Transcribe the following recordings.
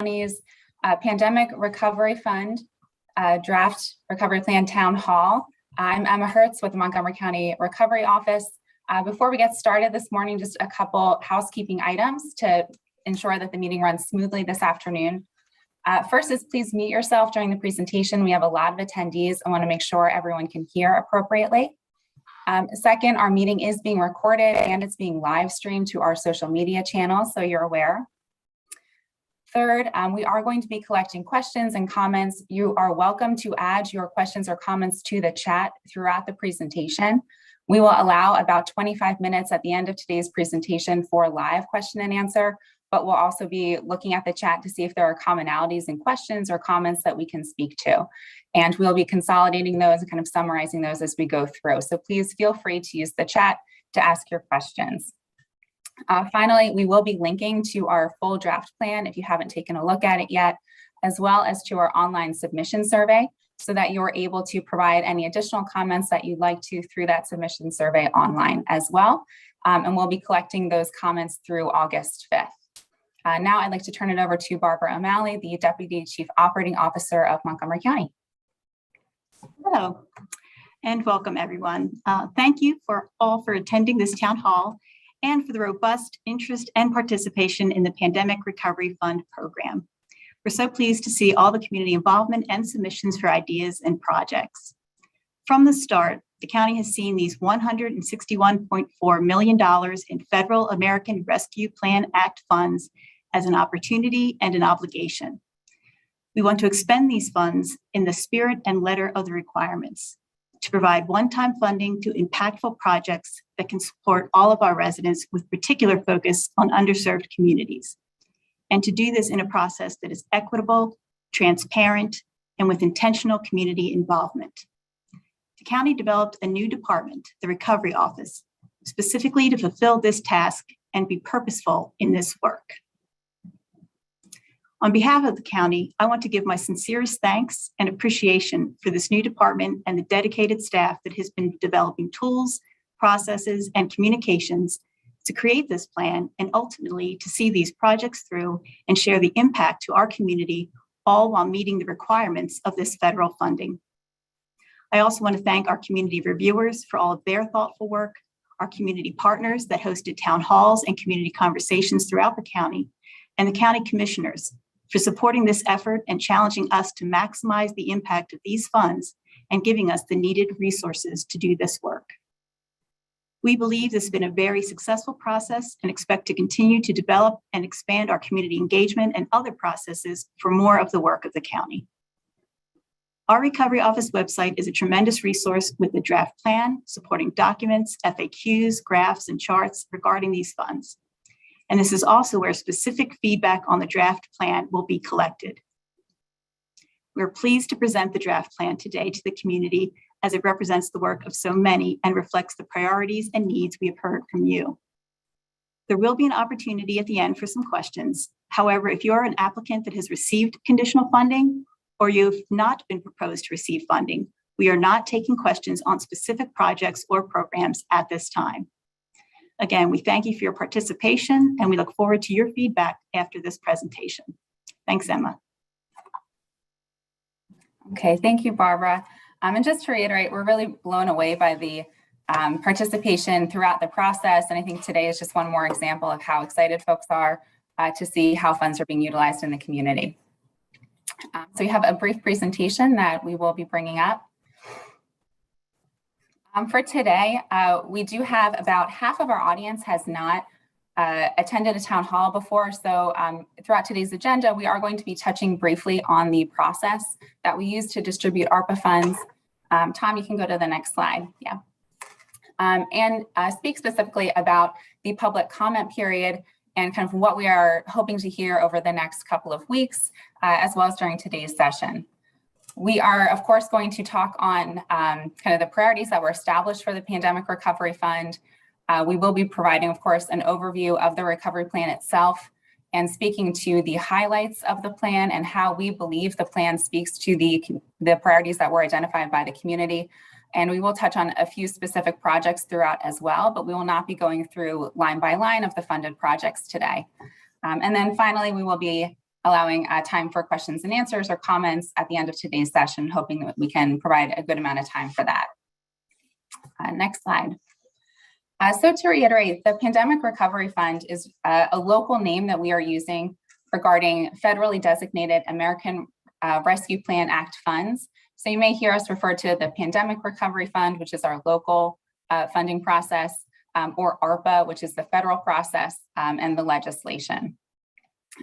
County's Pandemic Recovery Fund Draft Recovery Plan Town Hall. I'm Emma Hertz with the Montgomery County Recovery Office. Before we get started this morning, just a couple housekeeping items to ensure that the meeting runs smoothly this afternoon. First is please mute yourself during the presentation. We have a lot of attendees. I want to make sure everyone can hear appropriately. Second, our meeting is being recorded and it's being live streamed to our social media channels, so you're aware. Third, we are going to be collecting questions and comments. You are welcome to add your questions or comments to the chat throughout the presentation. We will allow about 25 minutes at the end of today's presentation for live question and answer, but we'll also be looking at the chat to see if there are commonalities in questions or comments that we can speak to. And we'll be consolidating those and kind of summarizing those as we go through. So please feel free to use the chat to ask your questions. Finally, we will be linking to our full draft plan if you haven't taken a look at it yet, as well as to our online submission survey, so that you're able to provide any additional comments that you'd like to through that submission survey online as well. And we'll be collecting those comments through August 5th. Now I'd like to turn it over to Barbara O'Malley, the Deputy Chief Operating Officer of Montgomery County. Hello, and welcome everyone. Thank you for attending this town hall and for the robust interest and participation in the Pandemic Recovery Fund program. We're so pleased to see all the community involvement and submissions for ideas and projects. From the start, the county has seen these $161.4 million in federal American Rescue Plan Act funds as an opportunity and an obligation. We want to expend these funds in the spirit and letter of the requirements, to provide one-time funding to impactful projects that can support all of our residents with particular focus on underserved communities. And to do this in a process that is equitable, transparent, and with intentional community involvement. The county developed a new department, the Recovery Office, specifically to fulfill this task and be purposeful in this work. On behalf of the county, I want to give my sincerest thanks and appreciation for this new department and the dedicated staff that has been developing tools, processes, and communications to create this plan and ultimately to see these projects through and share the impact to our community, all while meeting the requirements of this federal funding. I also want to thank our community reviewers for all of their thoughtful work, our community partners that hosted town halls and community conversations throughout the county, and the county commissioners for supporting this effort and challenging us to maximize the impact of these funds and giving us the needed resources to do this work. We believe this has been a very successful process and expect to continue to develop and expand our community engagement and other processes for more of the work of the county. Our Recovery Office website is a tremendous resource with a draft plan, supporting documents, FAQs, graphs, and charts regarding these funds. And this is also where specific feedback on the draft plan will be collected. We're pleased to present the draft plan today to the community as it represents the work of so many and reflects the priorities and needs we have heard from you. There will be an opportunity at the end for some questions. However, if you're an applicant that has received conditional funding or you've not been proposed to receive funding, we are not taking questions on specific projects or programs at this time. Again, we thank you for your participation and we look forward to your feedback after this presentation. Thanks, Emma. Okay, thank you, Barbara. And just to reiterate, we're really blown away by the participation throughout the process. And I think today is just one more example of how excited folks are to see how funds are being utilized in the community. So we have a brief presentation that we will be bringing up. For today, we do have about half of our audience has not attended a town hall before. So throughout today's agenda, we are going to be touching briefly on the process that we use to distribute ARPA funds. Tom, you can go to the next slide. Yeah. And speak specifically about the public comment period and kind of what we are hoping to hear over the next couple of weeks, as well as during today's session. We are, of course, going to talk on kind of the priorities that were established for the Pandemic Recovery Fund. We will be providing, of course, an overview of the recovery plan itself and speaking to the highlights of the plan and how we believe the plan speaks to the priorities that were identified by the community. And we will touch on a few specific projects throughout as well, but we will not be going through line by line of the funded projects today. And then finally, we will be allowing time for questions and answers or comments at the end of today's session, hoping that we can provide a good amount of time for that. Next slide. So to reiterate, the Pandemic Recovery Fund is a local name that we are using regarding federally designated American Rescue Plan Act funds. So you may hear us refer to the Pandemic Recovery Fund, which is our local funding process, or ARPA, which is the federal process, and the legislation.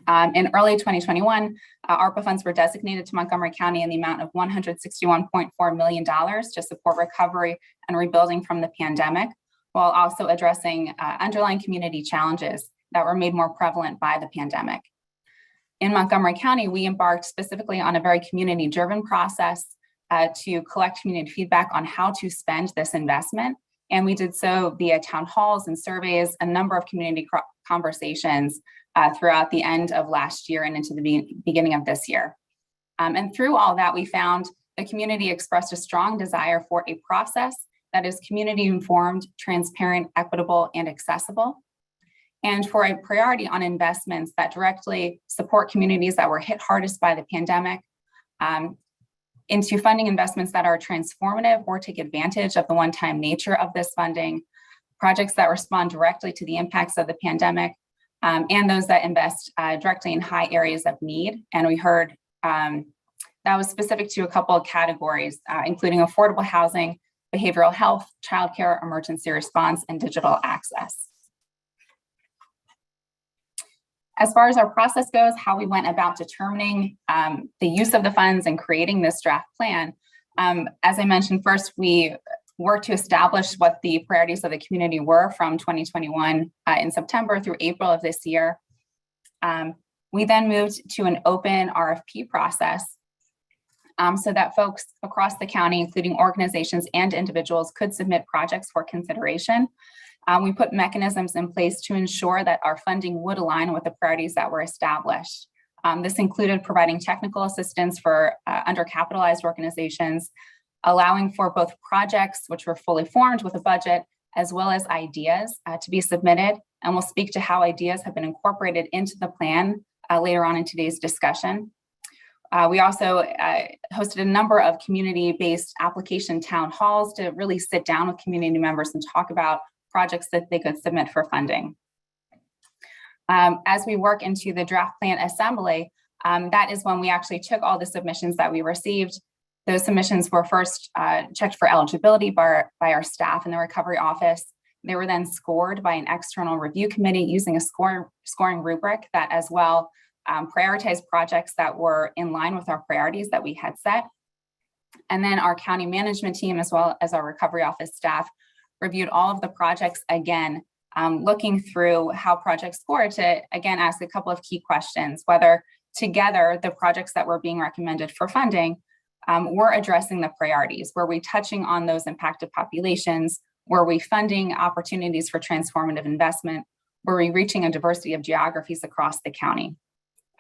In early 2021, ARPA funds were designated to Montgomery County in the amount of $161.4 million to support recovery and rebuilding from the pandemic, while also addressing underlying community challenges that were made more prevalent by the pandemic. In Montgomery County, we embarked specifically on a very community-driven process to collect community feedback on how to spend this investment. And we did so via town halls and surveys, a number of community conversations throughout the end of last year and into the beginning of this year. And through all that, we found the community expressed a strong desire for a process that is community informed, transparent, equitable, and accessible, and for a priority on investments that directly support communities that were hit hardest by the pandemic, into funding investments that are transformative or take advantage of the one-time nature of this funding, projects that respond directly to the impacts of the pandemic, and those that invest directly in high areas of need. And we heard that was specific to a couple of categories, including affordable housing, behavioral health, childcare, emergency response, and digital access. As far as our process goes, how we went about determining the use of the funds and creating this draft plan, as I mentioned, first we worked to establish what the priorities of the community were from 2021 in September through April of this year. We then moved to an open RFP process so that folks across the county, including organizations and individuals, could submit projects for consideration. We put mechanisms in place to ensure that our funding would align with the priorities that were established. This included providing technical assistance for undercapitalized organizations, allowing for both projects which were fully formed with a budget, as well as ideas to be submitted. And we'll speak to how ideas have been incorporated into the plan later on in today's discussion. We also hosted a number of community-based application town halls to really sit down with community members and talk about projects that they could submit for funding. As we work into the draft plan assembly, that is when we actually took all the submissions that we received. Those submissions were first checked for eligibility by our staff in the recovery office. They were then scored by an external review committee using a scoring rubric that as well prioritized projects that were in line with our priorities that we had set. And then our county management team, as well as our recovery office staff, reviewed all of the projects again, looking through how projects score to, again, ask a couple of key questions, whether together the projects that were being recommended for funding were addressing the priorities. Were we touching on those impacted populations? Were we funding opportunities for transformative investment? Were we reaching a diversity of geographies across the county?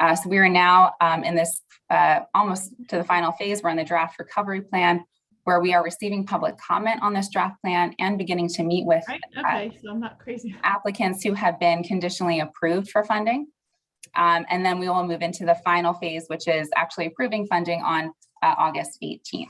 So we are now in this almost to the final phase. We're in the draft recovery plan, where we are receiving public comment on this draft plan and beginning to meet with so I'm not crazy. applicants who have been conditionally approved for funding. And then we will move into the final phase, which is actually approving funding on August 18th.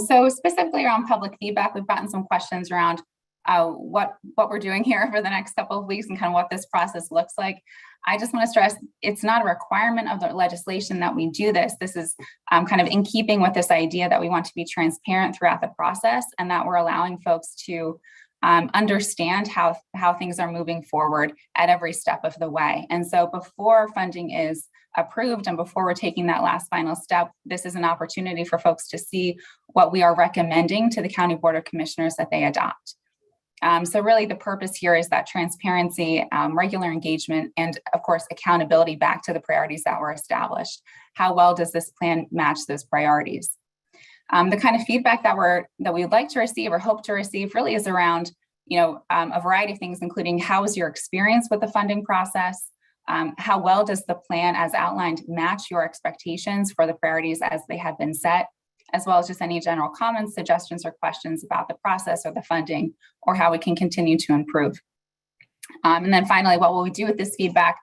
So specifically around public feedback, we've gotten some questions around what we're doing here for the next couple of weeks and kind of what this process looks like. I just want to stress it's not a requirement of the legislation that we do this. This is kind of in keeping with this idea that we want to be transparent throughout the process and that we're allowing folks to understand how things are moving forward at every step of the way. And so before funding is approved and before we're taking that last final step, this is an opportunity for folks to see what we are recommending to the County Board of Commissioners that they adopt. So really the purpose here is that transparency, regular engagement, and of course, accountability back to the priorities that were established. How well does this plan match those priorities? The kind of feedback that we'd like to receive or hope to receive really is around, a variety of things, including how was your experience with the funding process? How well does the plan as outlined match your expectations for the priorities as they have been set? As well as just any general comments, suggestions, or questions about the process or the funding or how we can continue to improve. And then finally, what will we do with this feedback?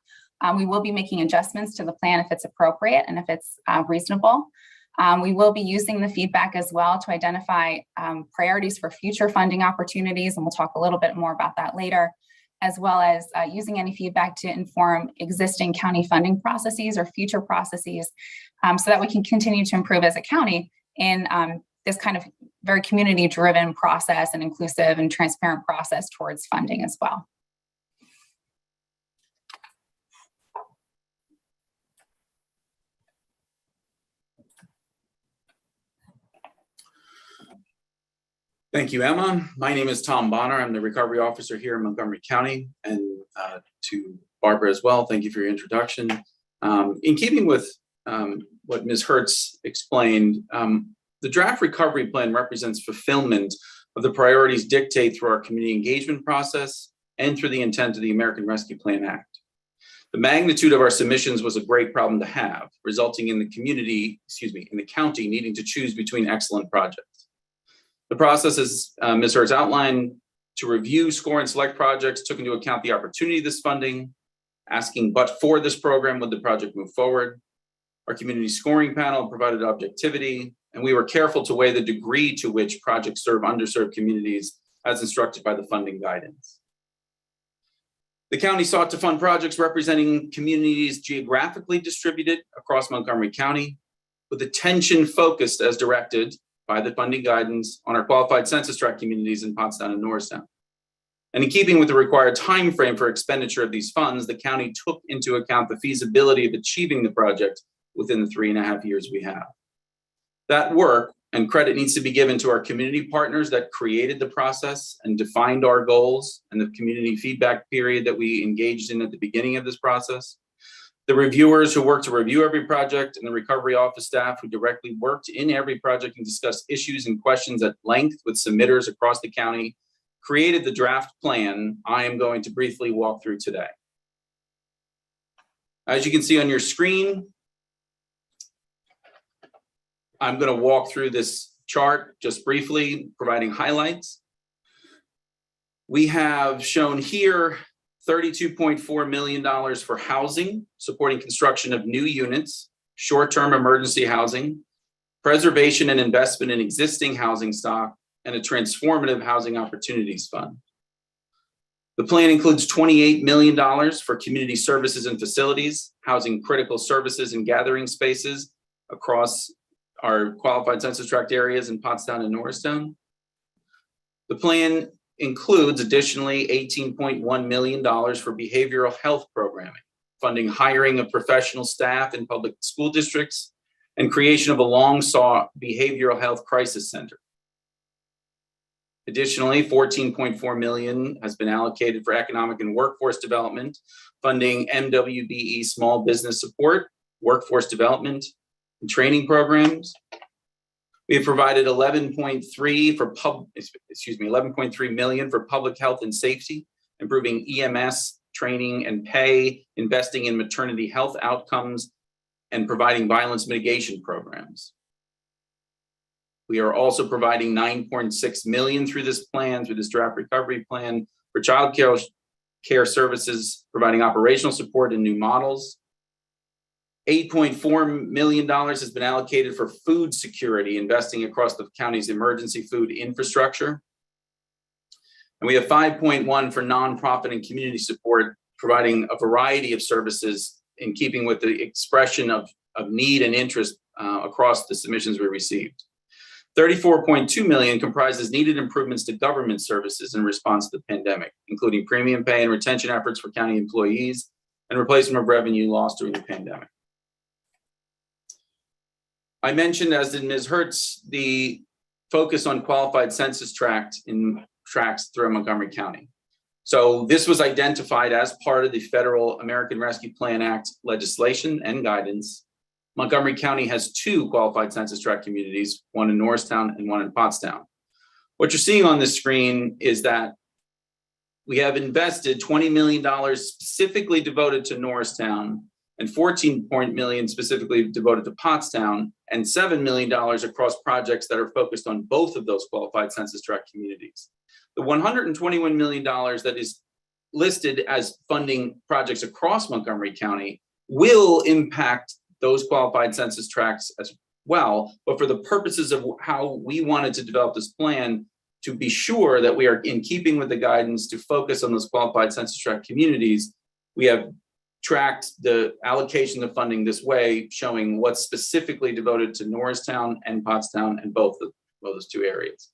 We will be making adjustments to the plan if it's appropriate and if it's reasonable. We will be using the feedback as well to identify priorities for future funding opportunities, and we'll talk a little bit more about that later, as well as using any feedback to inform existing county funding processes or future processes so that we can continue to improve as a county in this kind of very community-driven process and inclusive and transparent process towards funding as well. Thank you, Emma. My name is Tom Bonner. I'm the recovery officer here in Montgomery County, and to Barbara as well, thank you for your introduction. In keeping with what Ms. Hertz explained, the draft recovery plan represents fulfillment of the priorities dictated through our community engagement process and through the intent of the American Rescue Plan Act. The magnitude of our submissions was a great problem to have, resulting in the county needing to choose between excellent projects. The process, as Ms. Hertz outlined, to review, score, and select projects took into account the opportunity of this funding, asking but for this program would the project move forward. Our community scoring panel provided objectivity, and we were careful to weigh the degree to which projects serve underserved communities as instructed by the funding guidance. The county sought to fund projects representing communities geographically distributed across Montgomery County, with attention focused as directed by the funding guidance on our qualified census tract communities in Pottstown and Norristown. And in keeping with the required time frame for expenditure of these funds, the county took into account the feasibility of achieving the project within the 3.5 years we have. That work and credit needs to be given to our community partners that created the process and defined our goals and the community feedback period that we engaged in at the beginning of this process. The reviewers who worked to review every project, and the recovery office staff who directly worked in every project and discussed issues and questions at length with submitters across the county, created the draft plan I am going to briefly walk through today. As you can see on your screen, I'm going to walk through this chart just briefly, providing highlights. We have shown here $32.4 million for housing, supporting construction of new units, short-term emergency housing, preservation and investment in existing housing stock, and a transformative housing opportunities fund. The plan includes $28 million for community services and facilities, housing critical services and gathering spaces across our qualified census tract areas in Pottstown and Norristown. The plan includes additionally $18.1 million for behavioral health programming, funding hiring of professional staff in public school districts, and creation of a long-sought behavioral health crisis center. Additionally, $14.4 million has been allocated for economic and workforce development, funding MWBE small business support, workforce development, and training programs. We have provided $11.3 million for public health and safety, improving EMS training and pay, investing in maternity health outcomes, and providing violence mitigation programs. We are also providing $9.6 million through this draft recovery plan for child care services, providing operational support and new models. $8.4 million has been allocated for food security, investing across the county's emergency food infrastructure. And we have $5.1 for nonprofit and community support, providing a variety of services in keeping with the expression of need and interest across the submissions we received. $34.2 million comprises needed improvements to government services in response to the pandemic, including premium pay and retention efforts for county employees and replacement of revenue lost during the pandemic. I mentioned, as did Ms. Hertz, the focus on qualified census tracts through Montgomery County. So this was identified as part of the federal American Rescue Plan Act legislation and guidance. Montgomery County has 2 qualified census tract communities, one in Norristown and one in Pottstown. What you're seeing on this screen is that we have invested $20 million specifically devoted to Norristown, and $14 million specifically devoted to Pottstown, and $7 million across projects that are focused on both of those qualified census tract communities. The $121 million that is listed as funding projects across Montgomery County will impact those qualified census tracts as well. But for the purposes of how we wanted to develop this plan, to be sure that we are in keeping with the guidance to focus on those qualified census tract communities, we have tracked the allocation of funding this way, showing what's specifically devoted to Norristown and Pottstown and both of those two areas.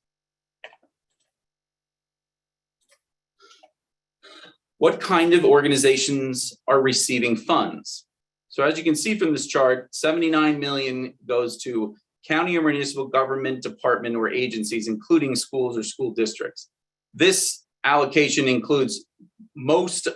What kind of organizations are receiving funds? So as you can see from this chart, 79 million goes to county or municipal government department or agencies, including schools or school districts. This allocation includes most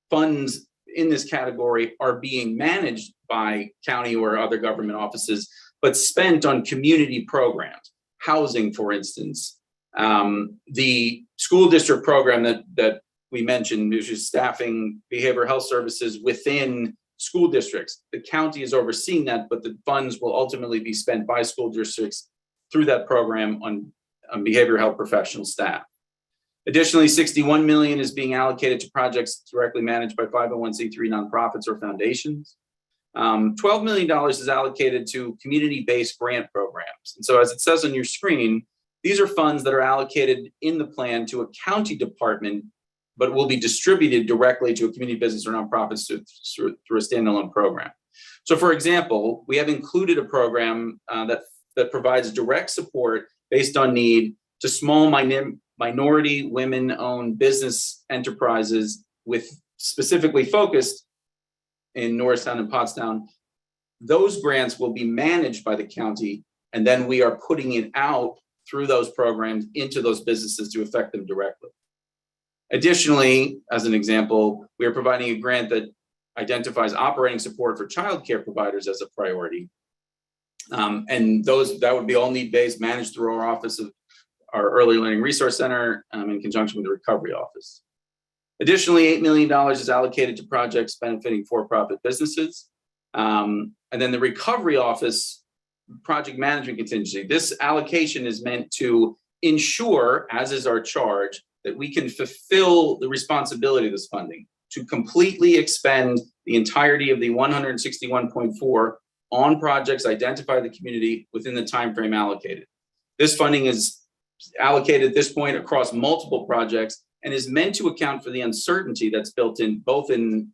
funds in this category are being managed by county or other government offices, but spent on community programs, housing, for instance. The school district program that we mentioned, which is staffing behavioral health services within school districts. The county is overseeing that, but the funds will ultimately be spent by school districts through that program on behavioral health professional staff. Additionally, 61 million is being allocated to projects directly managed by 501c3 nonprofits or foundations. $12 million is allocated to community-based grant programs. And so as it says on your screen, these are funds that are allocated in the plan to a county department, but will be distributed directly to a community business or nonprofits through a standalone program. So for example, we have included a program that provides direct support based on need to small minority women-owned business enterprises with specifically focused in Norristown and Pottstown. Those grants will be managed by the county, and then we are putting it out through those programs into those businesses to affect them directly. Additionally, as an example, we are providing a grant that identifies operating support for childcare providers as a priority. And that would be all need-based, managed through our office of our Early Learning Resource Center in conjunction with the Recovery Office. Additionally, $8 million is allocated to projects benefiting for-profit businesses. And then the Recovery Office project management contingency. This allocation is meant to ensure, as is our charge, that we can fulfill the responsibility of this funding to completely expend the entirety of the 161.4 on projects identified in the community within the time frame allocated. This funding is allocated at this point across multiple projects and is meant to account for the uncertainty that's built in both in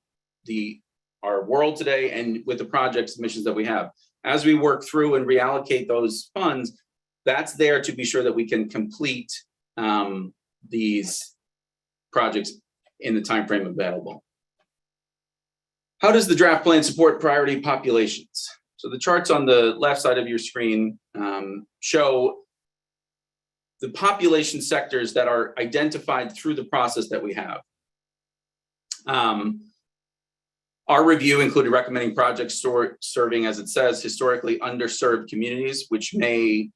our world today and with the projects missions that we have. As we work through and reallocate those funds, that's there to be sure that we can complete these projects in the time frame available. How does the draft plan support priority populations? So the charts on the left side of your screen show the population sectors that are identified through the process that we have. Our review included recommending projects serving, as it says, historically underserved communities, which may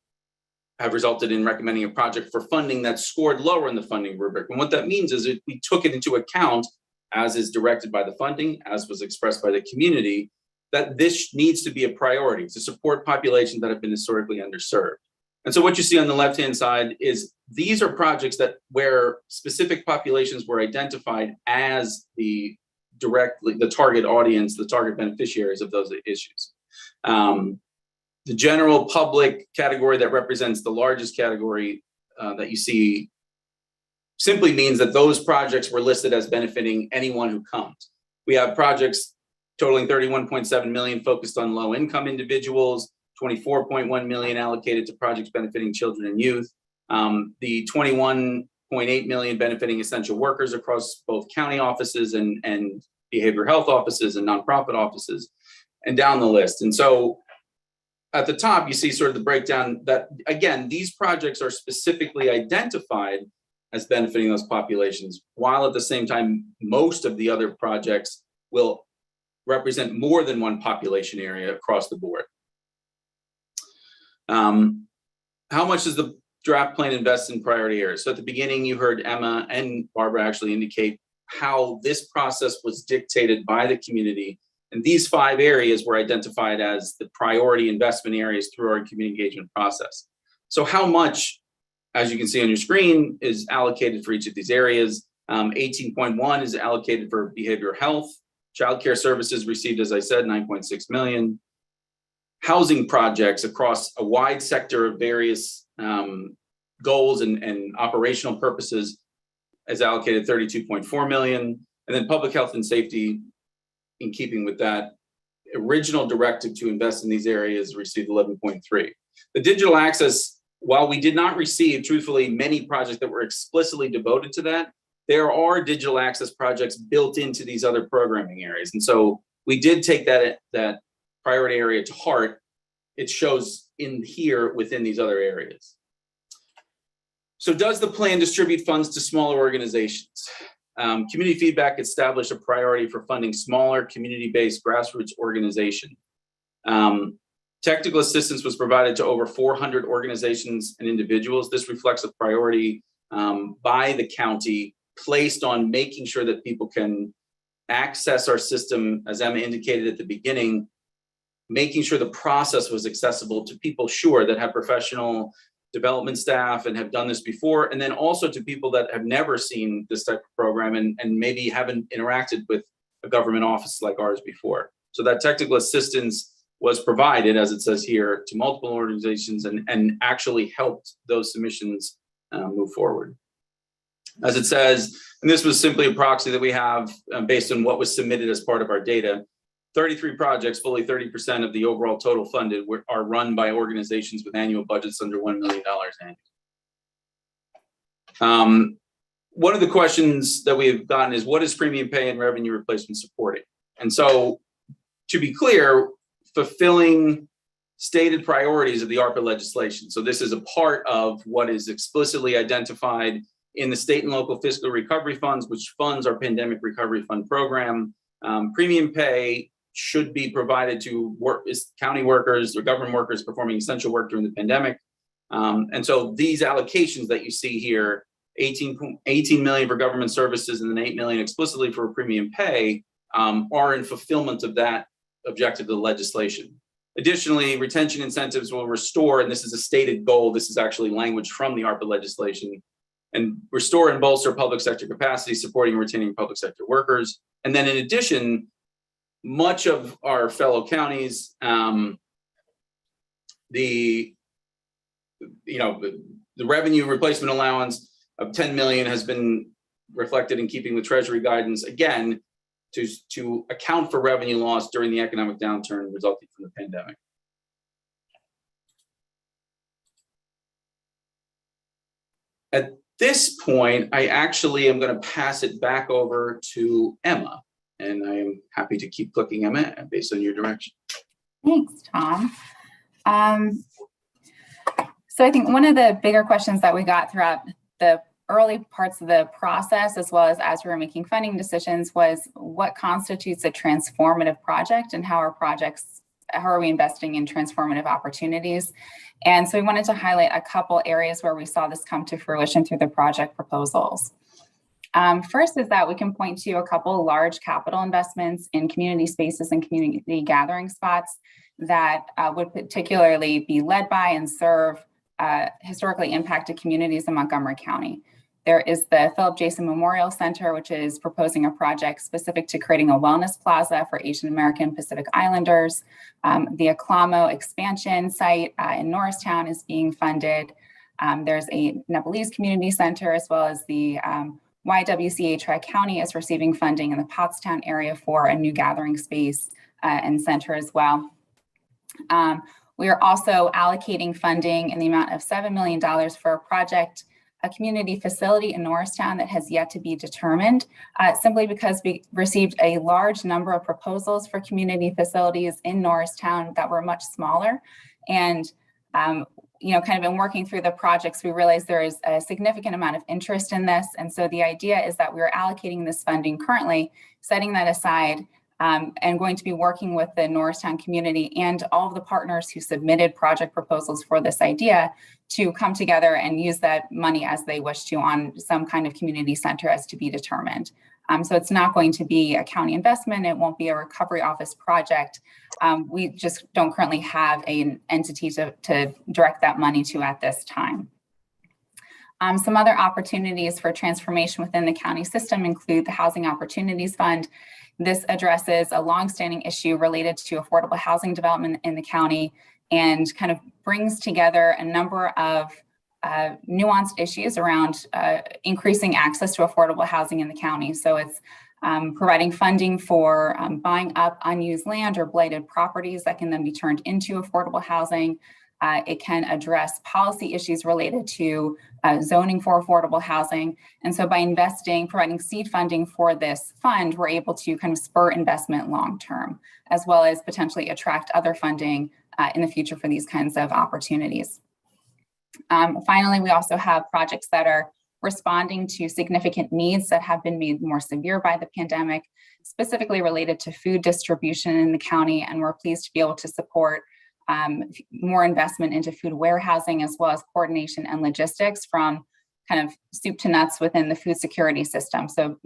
have resulted in recommending a project for funding that scored lower in the funding rubric. And what that means is that we took it into account, as is directed by the funding, as was expressed by the community, that this needs to be a priority to support populations that have been historically underserved. And so what you see on the left-hand side is these are projects where specific populations were identified as the target audience, the target beneficiaries of those issues. The general public category that represents the largest category that you see simply means that those projects were listed as benefiting anyone who comes. We have projects totaling 31.7 million focused on low-income individuals, 24.1 million allocated to projects benefiting children and youth, the 21.8 million benefiting essential workers across both county offices and behavioral health offices and nonprofit offices, and down the list. And so at the top, you see sort of the breakdown that, again, these projects are specifically identified as benefiting those populations, while at the same time, most of the other projects will represent more than one population area across the board. How much does the draft plan invest in priority areas? So at the beginning, you heard Emma and Barbara actually indicate how this process was dictated by the community. And these 5 areas were identified as the priority investment areas through our community engagement process. So how much, as you can see on your screen, is allocated for each of these areas? 18.1 is allocated for behavioral health. Childcare services received, as I said, 9.6 million. Housing projects across a wide sector of various goals and operational purposes is allocated 32.4 million. And then public health and safety, in keeping with that original directive to invest in these areas, received 11.3. The digital access, while we did not receive, truthfully, many projects that were explicitly devoted to that, there are digital access projects built into these other programming areas. And so we did take that priority area to heart. It shows in here within these other areas. So does the plan distribute funds to smaller organizations? Community feedback established a priority for funding smaller community-based grassroots organization. Technical assistance was provided to over 400 organizations and individuals. This reflects a priority by the county placed on making sure that people can access our system, as Emma indicated at the beginning, making sure the process was accessible to people, sure, that have professional development staff and have done this before, and then also to people that have never seen this type of program and maybe haven't interacted with a government office like ours before. So that technical assistance was provided, as it says here, to multiple organizations and actually helped those submissions move forward. As it says, and this was simply a proxy that we have based on what was submitted as part of our data, 33 projects, fully 30% of the overall total funded, are run by organizations with annual budgets under $1 million annually. One of the questions that we've gotten is, what is premium pay and revenue replacement supporting? And so, to be clear, fulfilling stated priorities of the ARPA legislation. So this is a part of what is explicitly identified in the state and local fiscal recovery funds, which funds our pandemic recovery fund program. Premium pay should be provided to county workers or government workers performing essential work during the pandemic. And so these allocations that you see here, 18 million for government services and then 8 million explicitly for premium pay, are in fulfillment of that objective of the legislation. Additionally, retention incentives will restore, and this is a stated goal, this is actually language from the ARPA legislation, and restore and bolster public sector capacity, supporting and retaining public sector workers. And then in addition, much of our fellow counties, the revenue replacement allowance of 10 million has been reflected in keeping with Treasury guidance, again, to account for revenue loss during the economic downturn resulting from the pandemic. At this point, I actually am going to pass it back over to Emma, and I am happy to keep clicking Emma based on your direction. Thanks, Tom. So I think one of the bigger questions that we got throughout the early parts of the process, as well as we were making funding decisions, was what constitutes a transformative project and how are we investing in transformative opportunities? And so we wanted to highlight a couple areas where we saw this come to fruition through the project proposals. First is that we can point to a couple large capital investments in community spaces and community gathering spots that would particularly be led by and serve historically impacted communities in Montgomery County. There is the Philip Jason Memorial Center, which is proposing a project specific to creating a wellness plaza for Asian American Pacific Islanders. The Aclamo expansion site in Norristown is being funded. There's a Nepalese community center, as well as the YWCA Tri-County is receiving funding in the Pottstown area for a new gathering space and center as well. We are also allocating funding in the amount of $7 million for a community facility in Norristown that has yet to be determined, simply because we received a large number of proposals for community facilities in Norristown that were much smaller. And kind of in working through the projects, we realized there is a significant amount of interest in this. And so the idea is that we're allocating this funding currently, setting that aside, and going to be working with the Norristown community and all of the partners who submitted project proposals for this idea to come together and use that money as they wish to on some kind of community center as to be determined. So it's not going to be a county investment. It won't be a recovery office project. We just don't currently have an entity to direct that money to at this time. Some other opportunities for transformation within the county system include the Housing Opportunities Fund. This addresses a longstanding issue related to affordable housing development in the county and kind of brings together a number of nuanced issues around increasing access to affordable housing in the county. So it's providing funding for buying up unused land or blighted properties that can then be turned into affordable housing. It can address policy issues related to zoning for affordable housing. And so by providing seed funding for this fund, we're able to kind of spur investment long-term, as well as potentially attract other funding in the future for these kinds of opportunities. Finally, we also have projects that are responding to significant needs that have been made more severe by the pandemic, specifically related to food distribution in the county. And we're pleased to be able to support more investment into food warehousing, as well as coordination and logistics from kind of soup to nuts within the food security system. So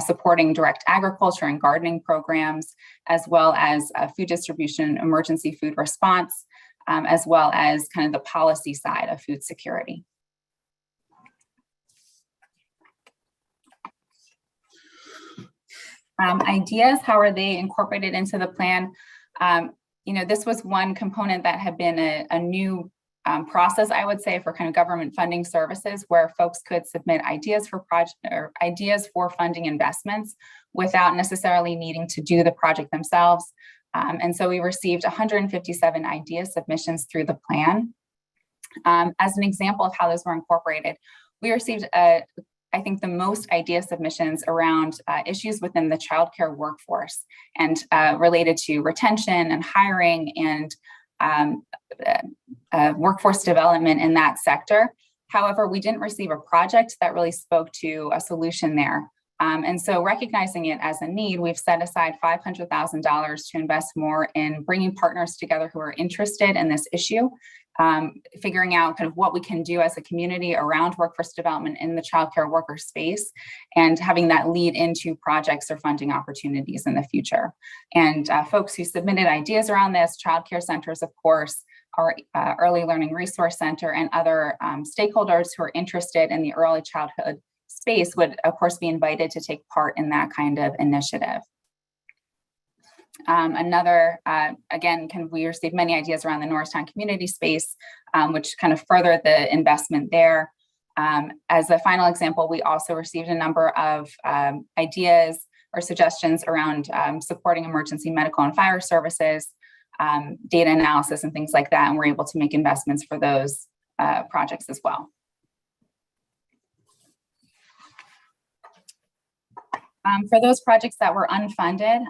supporting direct agriculture and gardening programs, as well as food distribution, emergency food response, as well as kind of the policy side of food security. Ideas, how are they incorporated into the plan? This was one component that had been a new process, I would say, for kind of government funding services, where folks could submit ideas for funding investments without necessarily needing to do the project themselves. And so we received 157 idea submissions through the plan. As an example of how those were incorporated, we received I think the most idea submissions around issues within the childcare workforce and related to retention and hiring and workforce development in that sector. However, we didn't receive a project that really spoke to a solution there. And so recognizing it as a need, we've set aside $500,000 to invest more in bringing partners together who are interested in this issue, figuring out kind of what we can do as a community around workforce development in the childcare worker space, and having that lead into projects or funding opportunities in the future. And folks who submitted ideas around this, childcare centers, of course, our Early Learning Resource Center, and other stakeholders who are interested in the early childhood space would, of course, be invited to take part in that kind of initiative. Again, we received many ideas around the Norristown community space, which kind of furthered the investment there. As a final example, we also received a number of ideas or suggestions around supporting emergency medical and fire services, data analysis, and things like that, and we're able to make investments for those projects as well. For those projects that were unfunded,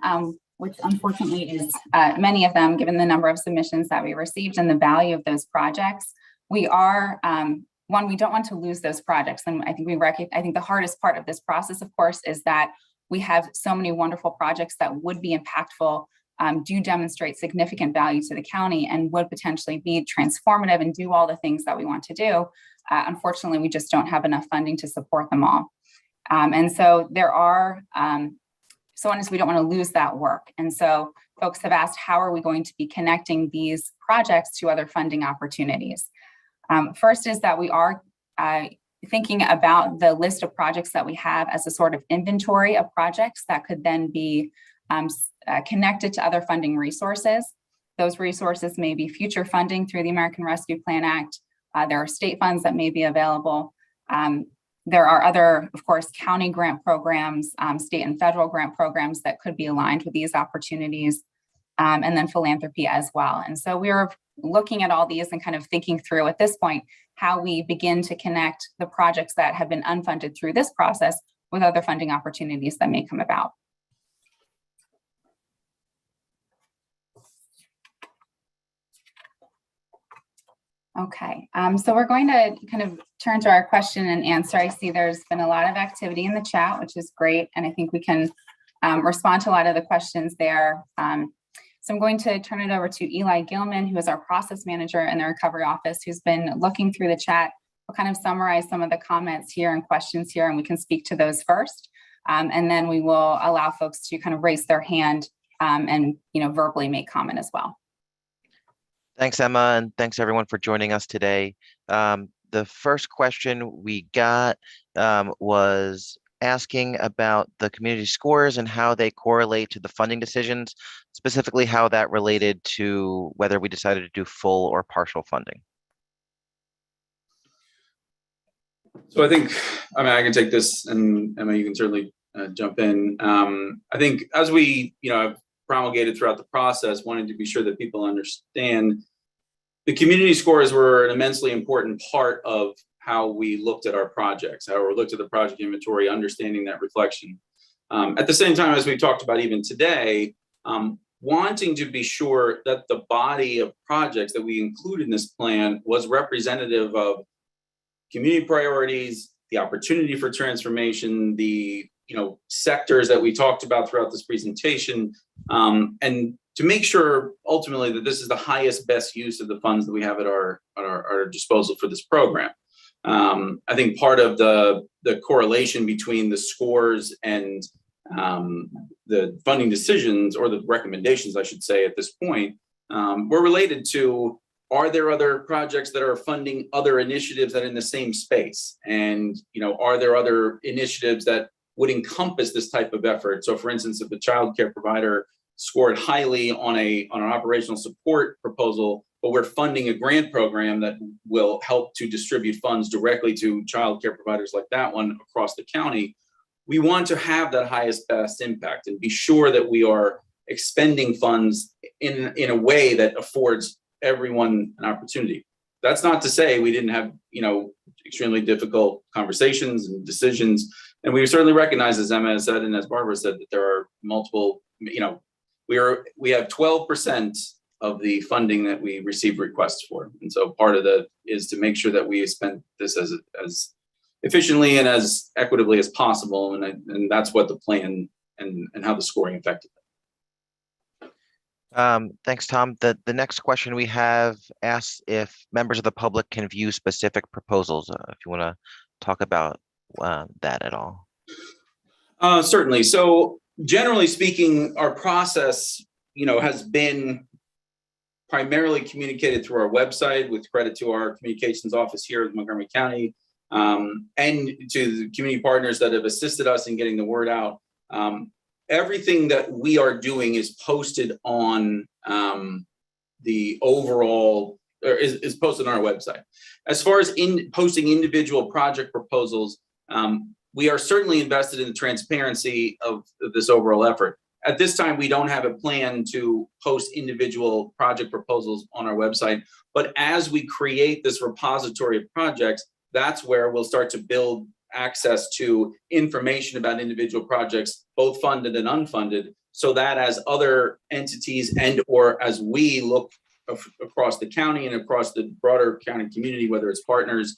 which unfortunately is many of them, given the number of submissions that we received and the value of those projects, we are, we don't want to lose those projects. And I think the hardest part of this process, of course, is that we have so many wonderful projects that would be impactful, do demonstrate significant value to the county, and would potentially be transformative and do all the things that we want to do. Unfortunately, we just don't have enough funding to support them all. And so there are, so one is we don't want to lose that work. And so folks have asked, how are we going to be connecting these projects to other funding opportunities? First is that we are thinking about the list of projects that we have as a sort of inventory of projects that could then be connected to other funding resources. Those resources may be future funding through the American Rescue Plan Act. There are state funds that may be available. There are other, of course, county grant programs, state and federal grant programs that could be aligned with these opportunities, and then philanthropy as well. And so we're looking at all these and kind of thinking through at this point how we begin to connect the projects that have been unfunded through this process with other funding opportunities that may come about. Okay, so we're going to kind of turn to our question and answer. I see there's been a lot of activity in the chat, which is great. And I think we can respond to a lot of the questions there. So I'm going to turn it over to Eli Gilman, who is our process manager in the recovery office, who's been looking through the chat. We'll kind of summarize some of the comments here and questions here, and we can speak to those first. And then we will allow folks to kind of raise their hand and verbally make comment as well. Thanks, Emma, and thanks everyone for joining us today. The first question we got was asking about the community scores and how they correlate to the funding decisions, specifically how that related to whether we decided to do full or partial funding. So I think, I can take this, and Emma, you can certainly jump in. I think as we, have promulgated throughout the process, wanting to be sure that people understand the community scores were an immensely important part of how we looked at our projects, how we looked at the project inventory, understanding that reflection. At the same time, as we talked about even today, wanting to be sure that the body of projects that we include in this plan was representative of community priorities, the opportunity for transformation, the sectors that we talked about throughout this presentation, and to make sure ultimately that this is the highest, best use of the funds that we have at our disposal for this program. I think part of the correlation between the scores and the funding decisions, or the recommendations, I should say, at this point, were related to, are there other projects that are funding other initiatives that are in the same space? And, are there other initiatives that would encompass this type of effort? So for instance, if the child care provider scored highly on an operational support proposal, but we're funding a grant program that will help to distribute funds directly to child care providers like that one across the county, we want to have that highest best impact and be sure that we are expending funds in a way that affords everyone an opportunity. That's not to say we didn't have, extremely difficult conversations and decisions. And we certainly recognize, as Emma has said, and as Barbara said, that there are multiple, we have 12% of the funding that we receive requests for. And so part of that is to make sure that we spend this as efficiently and as equitably as possible. And that's what the plan and how the scoring affected it. Thanks, Tom. The next question we have asks if members of the public can view specific proposals. If you want to talk about that at all. Certainly. So generally speaking, our process, has been primarily communicated through our website, with credit to our communications office here in Montgomery County, and to the community partners that have assisted us in getting the word out. Everything that we are doing is posted on the overall, or is posted on our website. As far as posting individual project proposals, we are certainly invested in the transparency of this overall effort. At this time, we don't have a plan to post individual project proposals on our website, but as we create this repository of projects, that's where we'll start to build access to information about individual projects, both funded and unfunded, so that as other entities and or as we look across the county and across the broader county community, whether it's partners,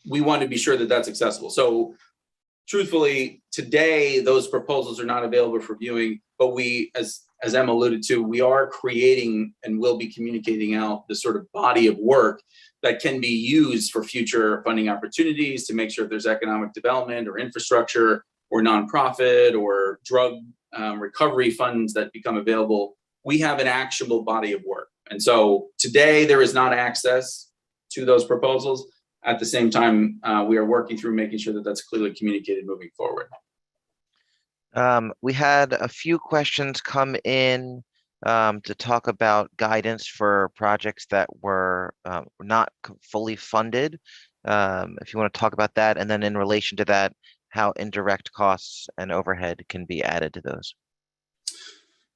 we want to be sure that that's accessible. So truthfully, today, those proposals are not available for viewing, but we, as Emma alluded to, we are creating and will be communicating out this sort of body of work that can be used for future funding opportunities to make sure if there's economic development or infrastructure or nonprofit or drug recovery funds that become available, we have an actionable body of work. And so today there is not access to those proposals. At the same time, we are working through making sure that that's clearly communicated moving forward. We had a few questions come in to talk about guidance for projects that were not fully funded. If you want to talk about that, and then in relation to that, how indirect costs and overhead can be added to those.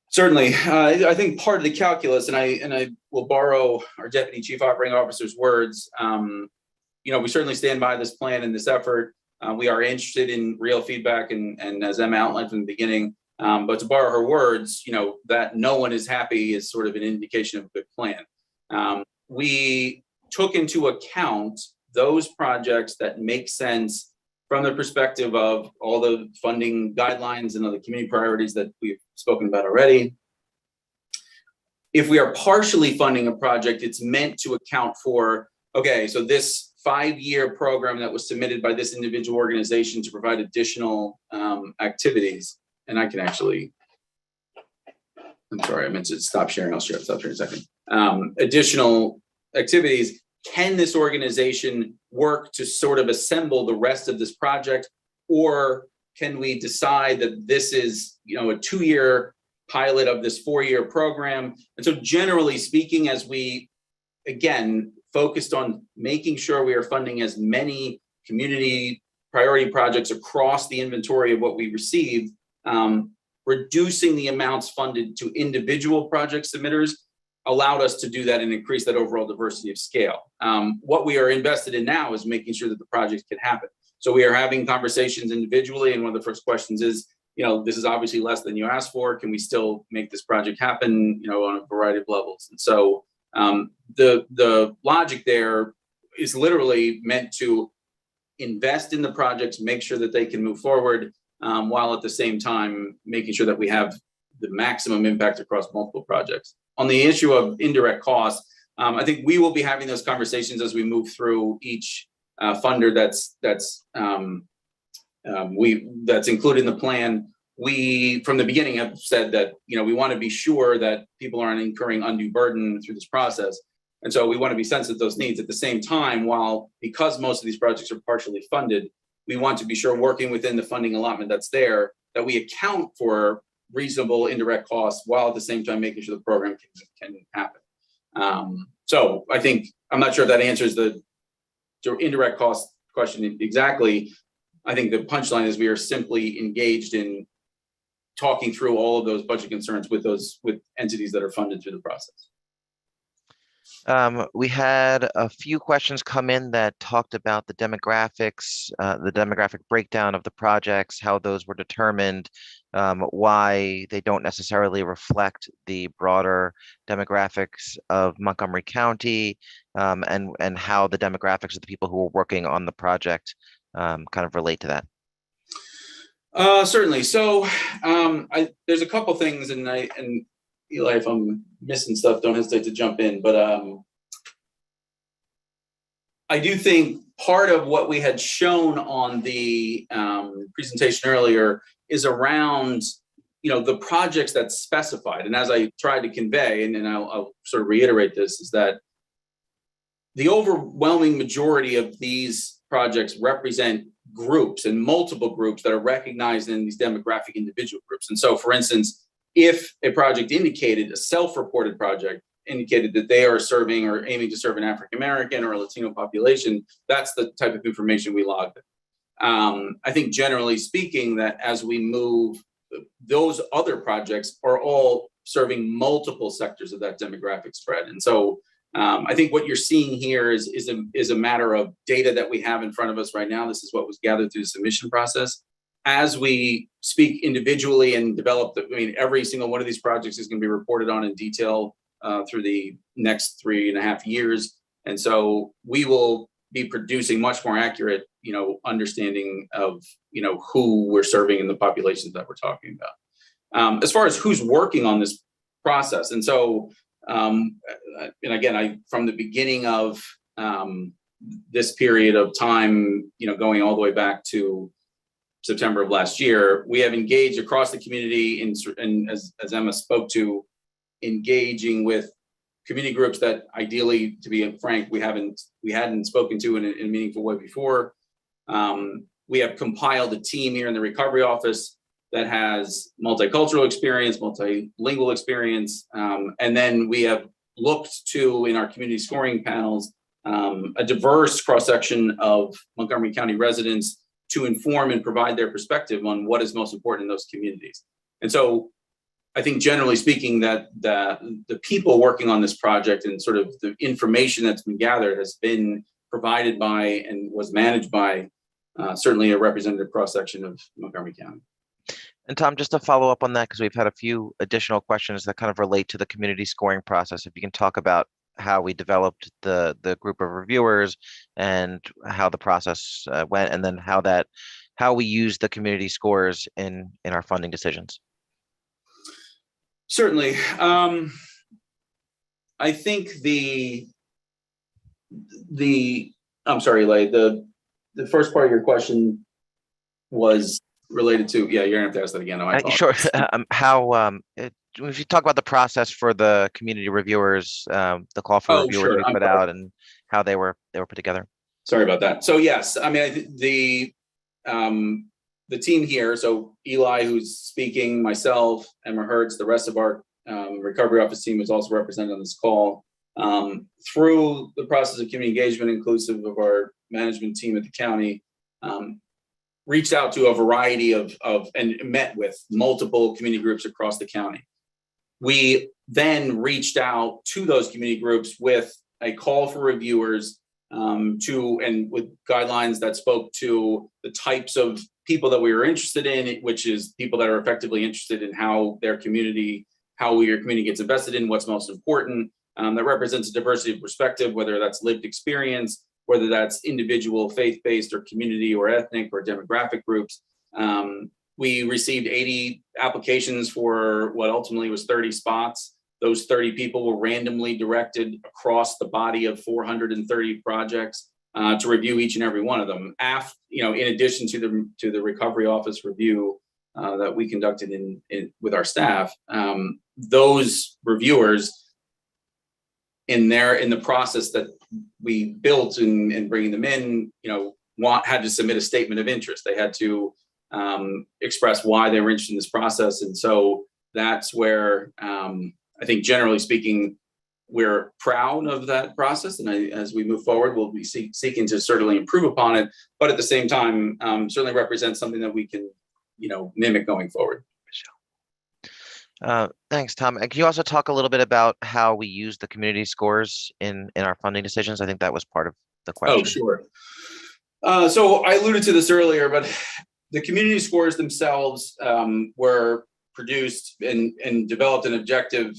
Certainly. I think part of the calculus, and I will borrow our Deputy Chief Operating Officer's words, we certainly stand by this plan and this effort. We are interested in real feedback, and as Emma outlined from the beginning, but to borrow her words, that no one is happy is sort of an indication of a good plan. We took into account those projects that make sense from the perspective of all the funding guidelines and other community priorities that we've spoken about already. If we are partially funding a project, it's meant to account for, okay, so this 5-year program that was submitted by this individual organization to provide additional activities. And I can actually, I'm sorry, I meant to stop sharing. I'll stop sharing in a second. Additional activities, can this organization work to sort of assemble the rest of this project, or can we decide that this is, a 2-year pilot of this 4-year program? And so generally speaking, as we, again, focused on making sure we are funding as many community priority projects across the inventory of what we received, reducing the amounts funded to individual project submitters allowed us to do that and increase that overall diversity of scale. What we are invested in now is making sure that the projects can happen. So we are having conversations individually, and one of the first questions is, this is obviously less than you asked for. Can we still make this project happen, on a variety of levels? And so the logic there is literally meant to invest in the projects, make sure that they can move forward, while at the same time making sure that we have the maximum impact across multiple projects. On the issue of indirect costs, I think we will be having those conversations as we move through each funder that's included in the plan. We, from the beginning, have said that we want to be sure that people aren't incurring undue burden through this process, and so we want to be sensitive to those needs. At the same time, because most of these projects are partially funded, we want to be sure, working within the funding allotment that's there, that we account for reasonable indirect costs while at the same time making sure the program can happen. So I think, I'm not sure if that answers the indirect cost question exactly. I think the punchline is we are simply engaged in talking through all of those budget concerns with entities that are funded through the process. We had a few questions come in that talked about the demographics, the demographic breakdown of the projects, how those were determined, why they don't necessarily reflect the broader demographics of Montgomery County, and how the demographics of the people who are working on the project kind of relate to that. Certainly. So there's a couple things, and Eli, if I'm missing stuff, don't hesitate to jump in. But I do think part of what we had shown on the presentation earlier is around, the projects that's specified. And as I tried to convey, and I'll sort of reiterate this, is that the overwhelming majority of these projects represent groups, and multiple groups that are recognized in these demographic individual groups. And so, for instance, if a project indicated, a self-reported project indicated that they are serving or aiming to serve an African-American or a Latino population, that's the type of information we logged. I think generally speaking that as we move, those other projects are all serving multiple sectors of that demographic spread. And so I think what you're seeing here is a matter of data that we have in front of us right now. This is what was gathered through the submission process. As we speak individually and develop, every single one of these projects is going to be reported on in detail through the next 3.5 years. And so we will be producing much more accurate, understanding of, who we're serving in the populations that we're talking about. As far as who's working on this process. And so, and again, from the beginning of this period of time, going all the way back to September of last year, we have engaged across the community and as Emma spoke to, engaging with community groups that ideally, to be frank, we hadn't spoken to in a meaningful way before. We have compiled a team here in the recovery office that has multicultural experience, multilingual experience, and then we have looked to, in our community scoring panels, a diverse cross-section of Montgomery County residents to inform and provide their perspective on what is most important in those communities. And so I think generally speaking that the people working on this project and sort of the information that's been gathered has been provided by and was managed by certainly a representative cross-section of Montgomery County. And Tom, just to follow up on that, because we've had a few additional questions that kind of relate to the community scoring process. If you can talk about how we developed the group of reviewers and how the process went, and then how we use the community scores in our funding decisions. Certainly. I think I'm sorry, Lay, the first part of your question was related to, yeah, you're gonna have to ask that again. No, Sure. How if you talk about the process for the community reviewers, the call for Oh, reviewers sure. we I'm put sorry. out and how they were put together. Sorry about that. So yes, I mean, the team here, so Eli, who's speaking, myself, Emma Hertz, the rest of our recovery office team is also represented on this call. Through the process of community engagement, inclusive of our management team at the county, reached out to a variety of and met with multiple community groups across the county. We then reached out to those community groups with a call for reviewers and with guidelines that spoke to the types of people that we were interested in, which is people that are effectively interested in how your community gets invested in, what's most important. That represents a diversity of perspective, whether that's lived experience, whether that's individual faith-based or community or ethnic or demographic groups. We received 80 applications for what ultimately was 30 spots. Those 30 people were randomly directed across the body of 430 projects to review each and every one of them. In addition to the recovery office review that we conducted with our staff, those reviewers in the process that we built in bringing them in, had to submit a statement of interest. They had to express why they were interested in this process, and so that's where I think, generally speaking, we're proud of that process, and as we move forward, we'll be seeking to certainly improve upon it, but at the same time, certainly represents something that we can, mimic going forward. Thanks, Tom. And can you also talk a little bit about how we use the community scores in our funding decisions? I think that was part of the question. Oh, sure. So I alluded to this earlier, but the community scores themselves were produced and developed an objective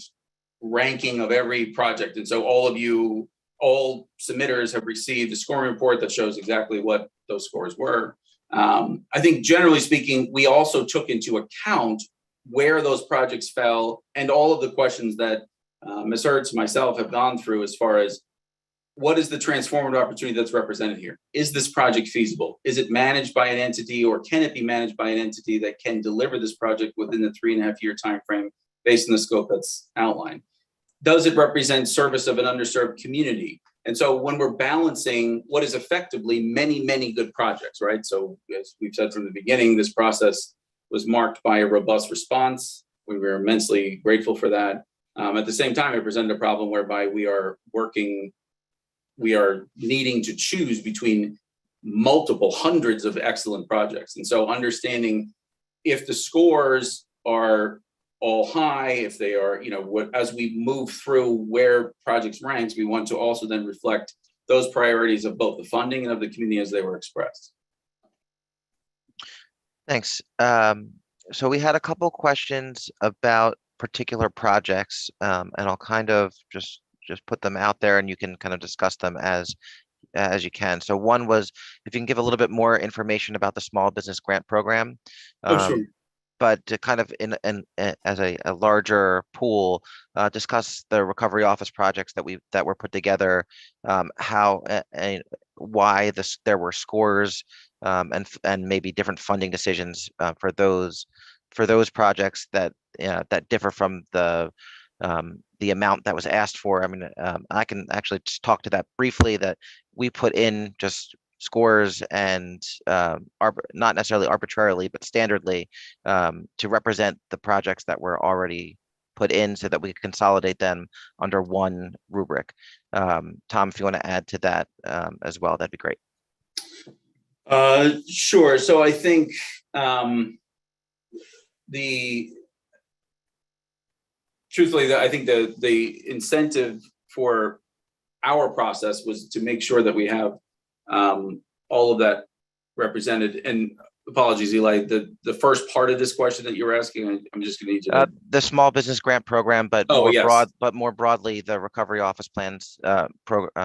ranking of every project. And so all submitters have received a scoring report that shows exactly what those scores were. I think, generally speaking, we also took into account where those projects fell and all of the questions that Ms. Hertz and myself have gone through as far as what is the transformative opportunity that's represented here? Is this project feasible? Is it managed by an entity, or can it be managed by an entity that can deliver this project within the 3.5-year timeframe based on the scope that's outlined? Does it represent service of an underserved community? And so when we're balancing what is effectively many, many good projects, right? So as we've said from the beginning, this process was marked by a robust response. We were immensely grateful for that. At the same time, it presented a problem whereby we are needing to choose between multiple hundreds of excellent projects. And so understanding if the scores are all high, if they are, as we move through where projects ranks, we want to also then reflect those priorities of both the funding and of the community as they were expressed. Thanks. So we had a couple questions about particular projects, and I'll kind of just put them out there, and you can kind of discuss them as you can. So one was if you can give a little bit more information about the small business grant program. Sure. But to kind of as a larger pool, discuss the recovery office projects that were put together, how and why there were scores, and maybe different funding decisions for those projects that differ from the amount that was asked for. I mean, I can actually just talk to that briefly, that we put in just scores and not necessarily arbitrarily, but standardly, to represent the projects that were already put in so that we could consolidate them under one rubric. Tom, if you want to add to that as well, that'd be great. Sure. So I think truthfully, I think the incentive for our process was to make sure that we have all of that represented. And apologies, Eli, the first part of this question that you were asking, I'm just going to need you to... the small business grant program, but more broadly, the recovery office plans,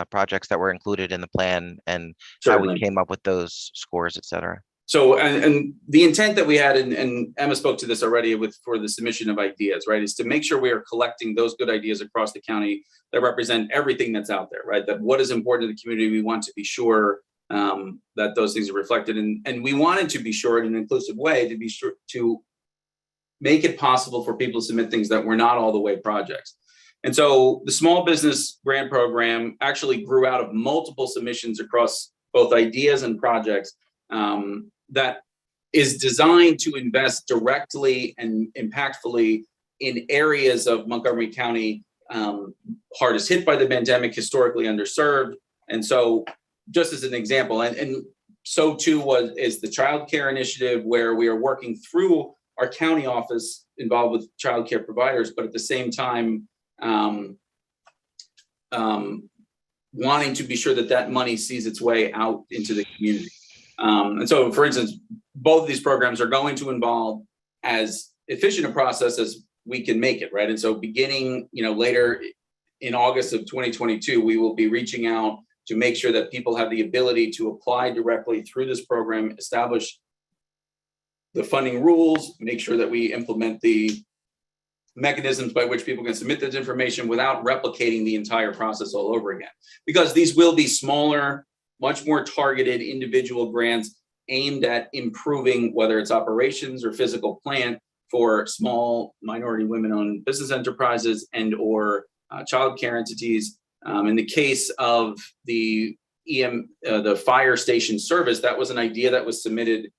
projects that were included in the plan, and Certainly. How we came up with those scores, et cetera. So, and the intent that we had, and Emma spoke to this already for the submission of ideas, right, is to make sure we are collecting those good ideas across the county that represent everything that's out there, right? That what is important to the community, we want to be sure that those things are reflected. And we wanted to be sure in an inclusive way to be sure to make it possible for people to submit things that were not all the way projects. And so the small business grant program actually grew out of multiple submissions across both ideas and projects that is designed to invest directly and impactfully in areas of Montgomery County hardest hit by the pandemic, historically underserved. And so just as an example, and so too is the child care initiative, where we are working through our county office involved with child care providers, but at the same time, wanting to be sure that that money sees its way out into the community. And so, for instance, both of these programs are going to involve as efficient a process as we can make it, right? And so beginning, later in August of 2022, we will be reaching out to make sure that people have the ability to apply directly through this program, establish the funding rules, make sure that we implement the mechanisms by which people can submit this information without replicating the entire process all over again. Because these will be smaller, much more targeted individual grants aimed at improving whether it's operations or physical plant for small minority women-owned business enterprises and or childcare entities. In the case of the the fire station service, that was an idea that was submitted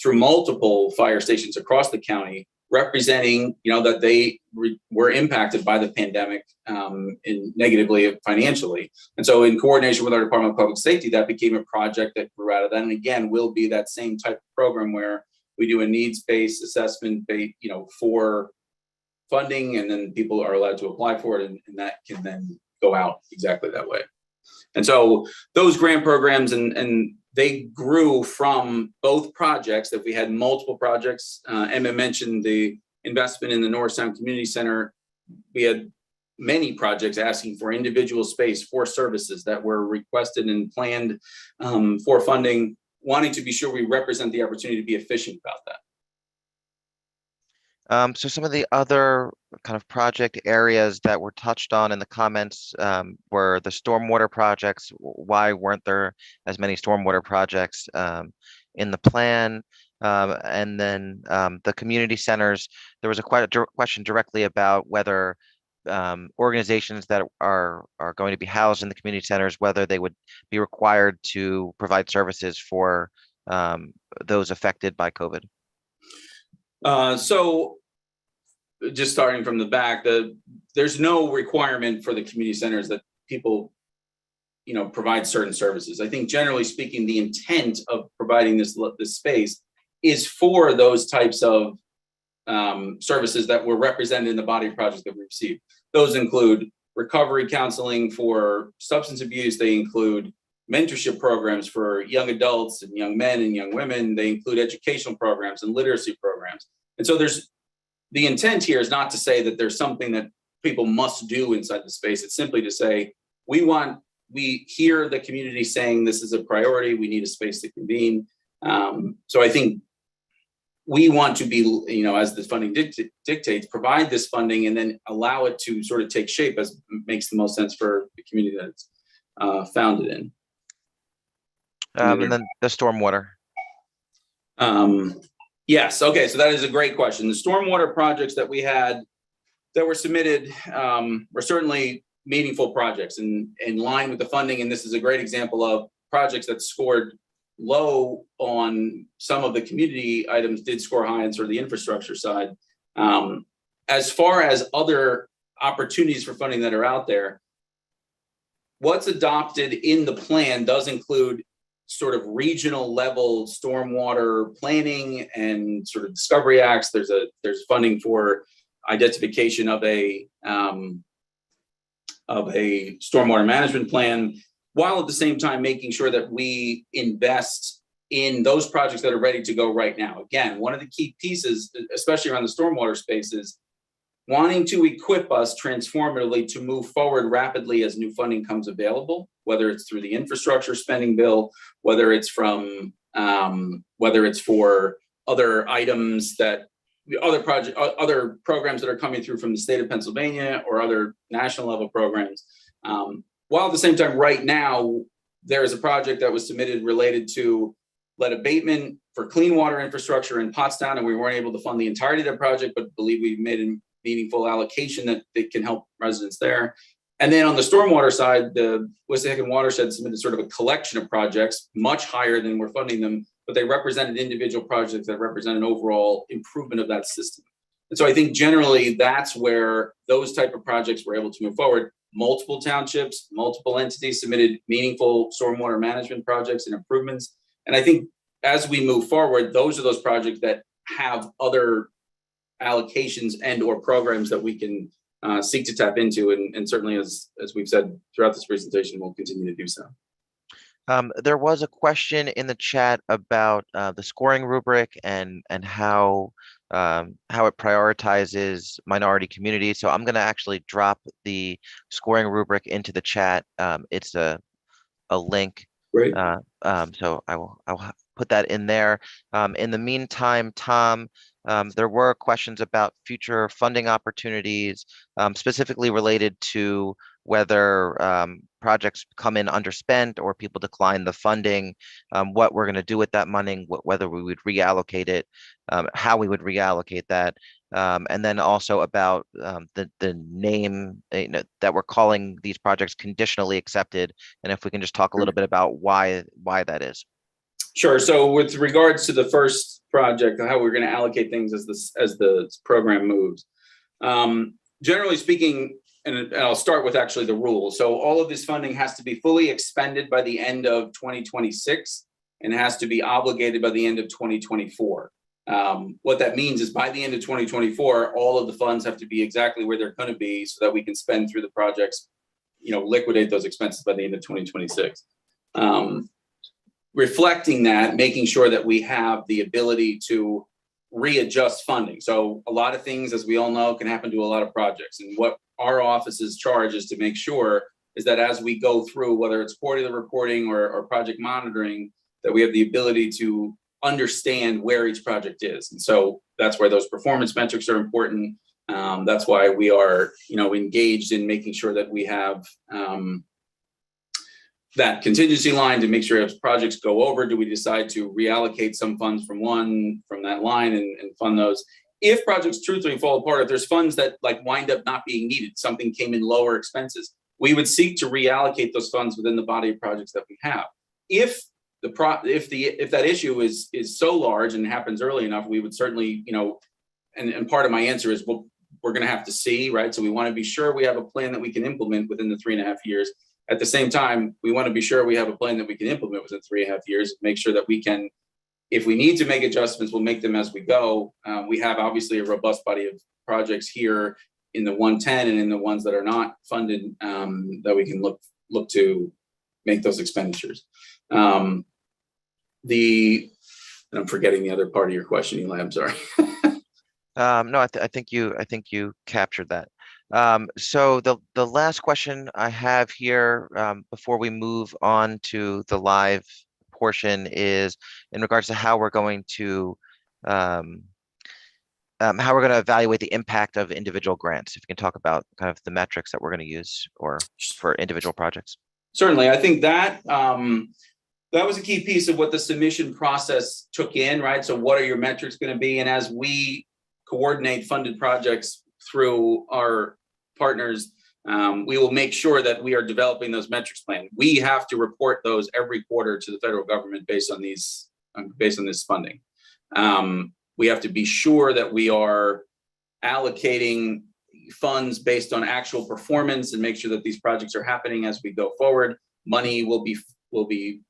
through multiple fire stations across the county, representing, that they were impacted by the pandemic negatively financially. And so in coordination with our Department of Public Safety, that became a project that grew out of that. And again, will be that same type of program where we do a needs-based assessment, for funding, and then people are allowed to apply for it, and that can then go out exactly that way. And so those grant programs, and they grew from both projects that we had multiple projects. Emma mentioned the investment in the North Sound Community Center. We had many projects asking for individual space for services that were requested and planned for funding, wanting to be sure we represent the opportunity to be efficient about that. So some of the other kind of project areas that were touched on in the comments were the stormwater projects. Why weren't there as many stormwater projects in the plan? And then the community centers, there was a question directly about whether organizations that are going to be housed in the community centers, whether they would be required to provide services for those affected by COVID. So just starting from the back, there's no requirement for the community centers that people, provide certain services. I think generally speaking, the intent of providing this space is for those types of services that were represented in the body of projects that we received. Those include recovery counseling for substance abuse. They include mentorship programs for young adults and young men and young women. They include educational programs and literacy programs. And so the intent here is not to say that there's something that people must do inside the space. It's simply to say, we hear the community saying this is a priority. We need a space to convene. So I think we want to be, as the funding dictates, provide this funding and then allow it to sort of take shape as makes the most sense for the community that it's founded in. And then the stormwater. Yes. Okay. So that is a great question. The stormwater projects that we had that were submitted were certainly meaningful projects and in line with the funding. And this is a great example of projects that scored low on some of the community items, did score high on sort of the infrastructure side. As far as other opportunities for funding that are out there, what's adopted in the plan does include sort of regional level stormwater planning and sort of discovery acts. There's funding for identification of a stormwater management plan, while at the same time making sure that we invest in those projects that are ready to go right now. Again, one of the key pieces, especially around the stormwater space, is wanting to equip us transformatively to move forward rapidly as new funding comes available, whether it's through the infrastructure spending bill, whether it's for other items other programs that are coming through from the state of Pennsylvania or other national level programs. While at the same time, right now, there is a project that was submitted related to lead abatement for clean water infrastructure in Pottstown, and we weren't able to fund the entirety of the project, but believe we've made a meaningful allocation that can help residents there. And then on the stormwater side, the Wissahickon Watershed submitted sort of a collection of projects, much higher than we're funding them, but they represented individual projects that represent an overall improvement of that system. And so I think generally that's where those type of projects were able to move forward. Multiple townships, multiple entities submitted meaningful stormwater management projects and improvements. And I think as we move forward, those are those projects that have other allocations and or programs that we can seek to tap into. And certainly, as we've said throughout this presentation, we'll continue to do so. There was a question in the chat about the scoring rubric and how it prioritizes minority communities. So I'm going to actually drop the scoring rubric into the chat. It's a link. Great. So I'll put that in there. In the meantime, Tom, there were questions about future funding opportunities, specifically related to whether projects come in underspent or people decline the funding, what we're going to do with that money, whether we would reallocate it, how we would reallocate that, and then also about the name that we're calling these projects conditionally accepted, and if we can just talk a little bit about why that is. Sure. So with regards to the first project, how we're going to allocate things as the program moves. Generally speaking, and I'll start with actually the rules. So all of this funding has to be fully expended by the end of 2026 and has to be obligated by the end of 2024. What that means is by the end of 2024, all of the funds have to be exactly where they're going to be so that we can spend through the projects, liquidate those expenses by the end of 2026. Reflecting that, making sure that we have the ability to readjust funding. So a lot of things, as we all know, can happen to a lot of projects. And what our office's charge is to make sure is that as we go through, whether it's quarterly reporting or project monitoring, that we have the ability to understand where each project is. And so that's why those performance metrics are important. That's why we are, engaged in making sure that we have that contingency line to make sure if projects go over, do we decide to reallocate some funds from that line and fund those? If projects truthfully fall apart, if there's funds that wind up not being needed, something came in lower expenses, we would seek to reallocate those funds within the body of projects that we have. If that issue is so large and happens early enough, we would certainly, and part of my answer is, well, we're going to have to see, right? So we want to be sure we have a plan that we can implement within the 3.5 years. At the same time, we want to be sure we have a plan that we can implement within 3.5 years, make sure that we can, if we need to make adjustments, we'll make them as we go. We have obviously a robust body of projects here in the 110 and in the ones that are not funded that we can look to make those expenditures. And I'm forgetting the other part of your question, Eli, I'm sorry. No, I think you captured that. So the last question I have here before we move on to the live portion is in regards to how we're going to evaluate the impact of individual grants. If you can talk about kind of the metrics that we're going to use or for individual projects. Certainly, I think that that was a key piece of what the submission process took in, right? So what are your metrics going to be? And as we coordinate funded projects through our partners, we will make sure that we are developing those metrics plan. We have to report those every quarter to the federal government based on this funding. We have to be sure that we are allocating funds based on actual performance and make sure that these projects are happening as we go forward. Money will be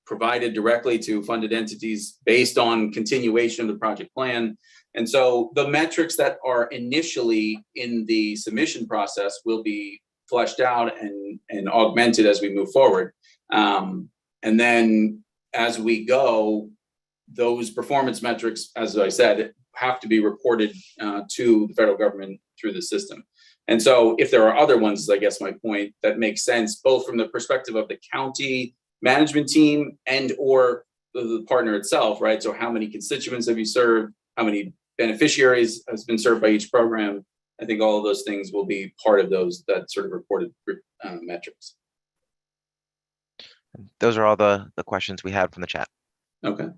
provided directly to funded entities based on continuation of the project plan. And so the metrics that are initially in the submission process will be fleshed out and augmented as we move forward. And then as we go, those performance metrics, as I said, have to be reported to the federal government through the system. And so if there are other ones, I guess my point, that makes sense, both from the perspective of the county management team and or the partner itself, right? So how many constituents have you served? How many beneficiaries has been served by each program? I think all of those things will be part of that sort of reported metrics. Those are all the questions we had from the chat. Okay.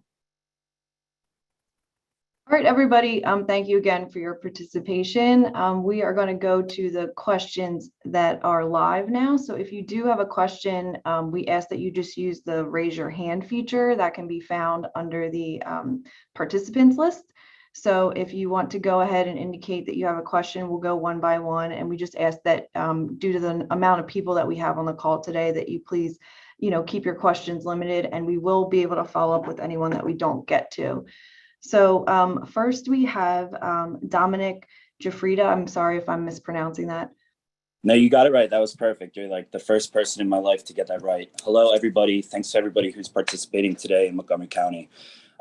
All right, everybody, thank you again for your participation. We are going to go to the questions that are live now. So if you do have a question, we ask that you just use the raise your hand feature that can be found under the participants list. So if you want to go ahead and indicate that you have a question, we'll go one by one. And we just ask that due to the amount of people that we have on the call today, that you please, keep your questions limited, and we will be able to follow up with anyone that we don't get to. So first we have Dominic Jafrida. I'm sorry if I'm mispronouncing that. No, you got it right. That was perfect. You're like the first person in my life to get that right. Hello, everybody. Thanks to everybody who's participating today in Montgomery County.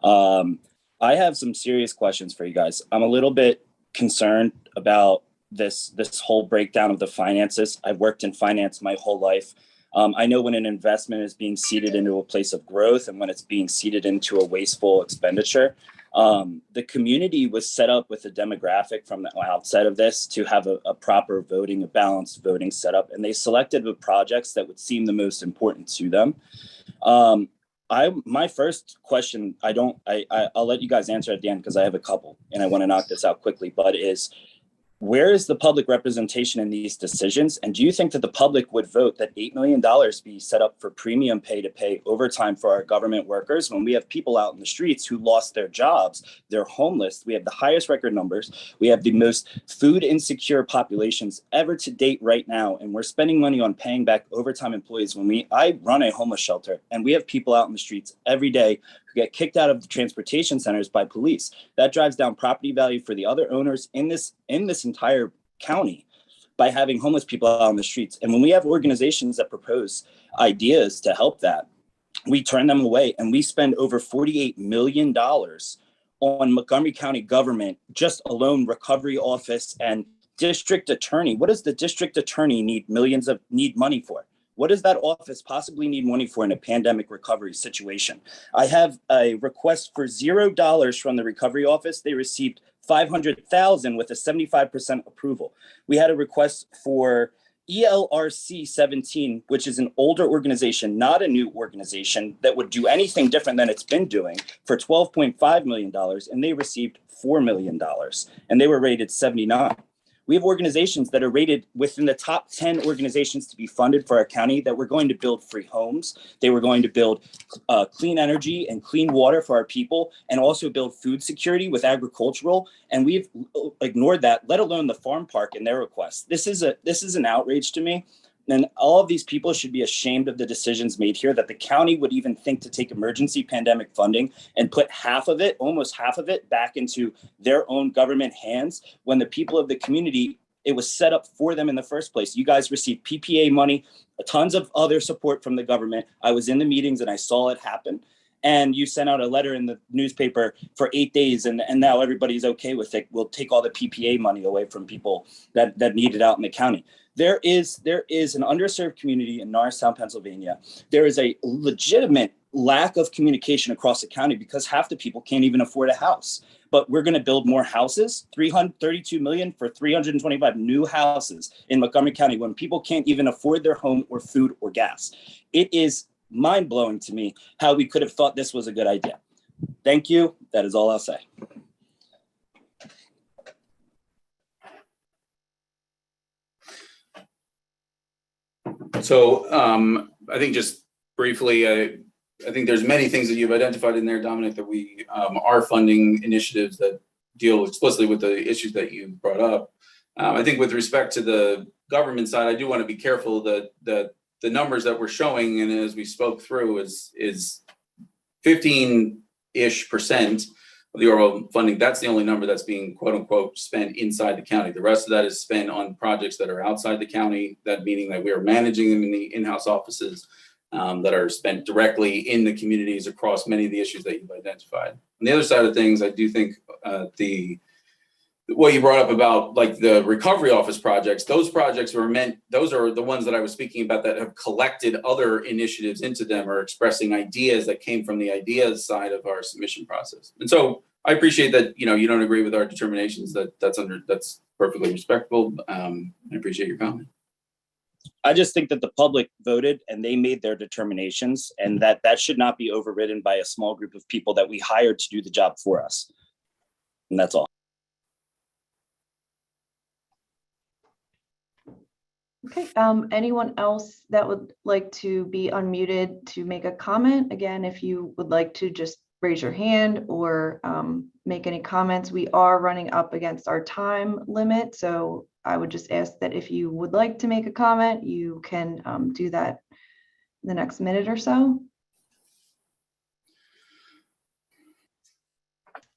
I have some serious questions for you guys. I'm a little bit concerned about this whole breakdown of the finances. I've worked in finance my whole life. I know when an investment is being seeded into a place of growth and when it's being seeded into a wasteful expenditure. The community was set up with a demographic from the outset of this to have a proper voting, a balanced voting setup, and they selected the projects that would seem the most important to them. My first question, I'll let you guys answer at the end because I have a couple and I want to knock this out quickly, but is where is the public representation in these decisions? And do you think that the public would vote that $8 million be set up for premium pay to pay overtime for our government workers when we have people out in the streets who lost their jobs, they're homeless, we have the highest record numbers, we have the most food insecure populations ever to date right now, and we're spending money on paying back overtime employees when I run a homeless shelter and we have people out in the streets every day who get kicked out of the transportation centers by police. That drives down property value for the other owners in this entire county by having homeless people out on the streets. And when we have organizations that propose ideas to help that, we turn them away, and we spend over $48 million on Montgomery County government, just alone recovery office and district attorney. What does the district attorney need money for? What does that office possibly need money for in a pandemic recovery situation? I have a request for $0 from the recovery office. They received $500,000 with a 75% approval. We had a request for ELRC 17, which is an older organization, not a new organization that would do anything different than it's been doing, for $12.5 million, and they received $4 million, and they were rated 79. We have organizations that are rated within the top 10 organizations to be funded for our county that we're going to build free homes. They were going to build clean energy and clean water for our people, and also build food security with agricultural. And we've ignored that, let alone the farm park and their requests. This is an outrage to me. And all of these people should be ashamed of the decisions made here, that the county would even think to take emergency pandemic funding and put almost half of it back into their own government hands when the people of the community, it was set up for them in the first place. You guys received PPA money, tons of other support from the government. I was in the meetings and I saw it happen. And you sent out a letter in the newspaper for 8 days, and now everybody's okay with it. We'll take all the PPA money away from people that need it out in the county. There is an underserved community in Norristown, Pennsylvania. There is a legitimate lack of communication across the county because half the people can't even afford a house. But we're going to build more houses, $332 million for 325 new houses in Montgomery County when people can't even afford their home or food or gas. It is mind-blowing to me how we could have thought this was a good idea. Thank you. That is all I'll say. So I think just briefly, I think there's many things that you've identified in there, Dominic, that we are funding initiatives that deal explicitly with the issues that you brought up. I think with respect to the government side, I do want to be careful that the numbers that we're showing, and as we spoke through, is 15-ish% of the overall funding. That's the only number that's being quote unquote spent inside the county. The rest of that is spent on projects that are outside the county, that meaning that we are managing them in the in-house offices that are spent directly in the communities across many of the issues that you've identified. On the other side of things, I do think what you brought up about like the recovery office projects, those projects those are the ones that I was speaking about that have collected other initiatives into them or expressing ideas that came from the ideas side of our submission process. And so I appreciate that, you don't agree with our determinations. That's perfectly respectable. I appreciate your comment. I just think that the public voted and they made their determinations, and that should not be overridden by a small group of people that we hired to do the job for us. And that's all. Okay, anyone else that would like to be unmuted to make a comment? Again, if you would like to just raise your hand or make any comments, we are running up against our time limit. So I would just ask that if you would like to make a comment, you can do that in the next minute or so.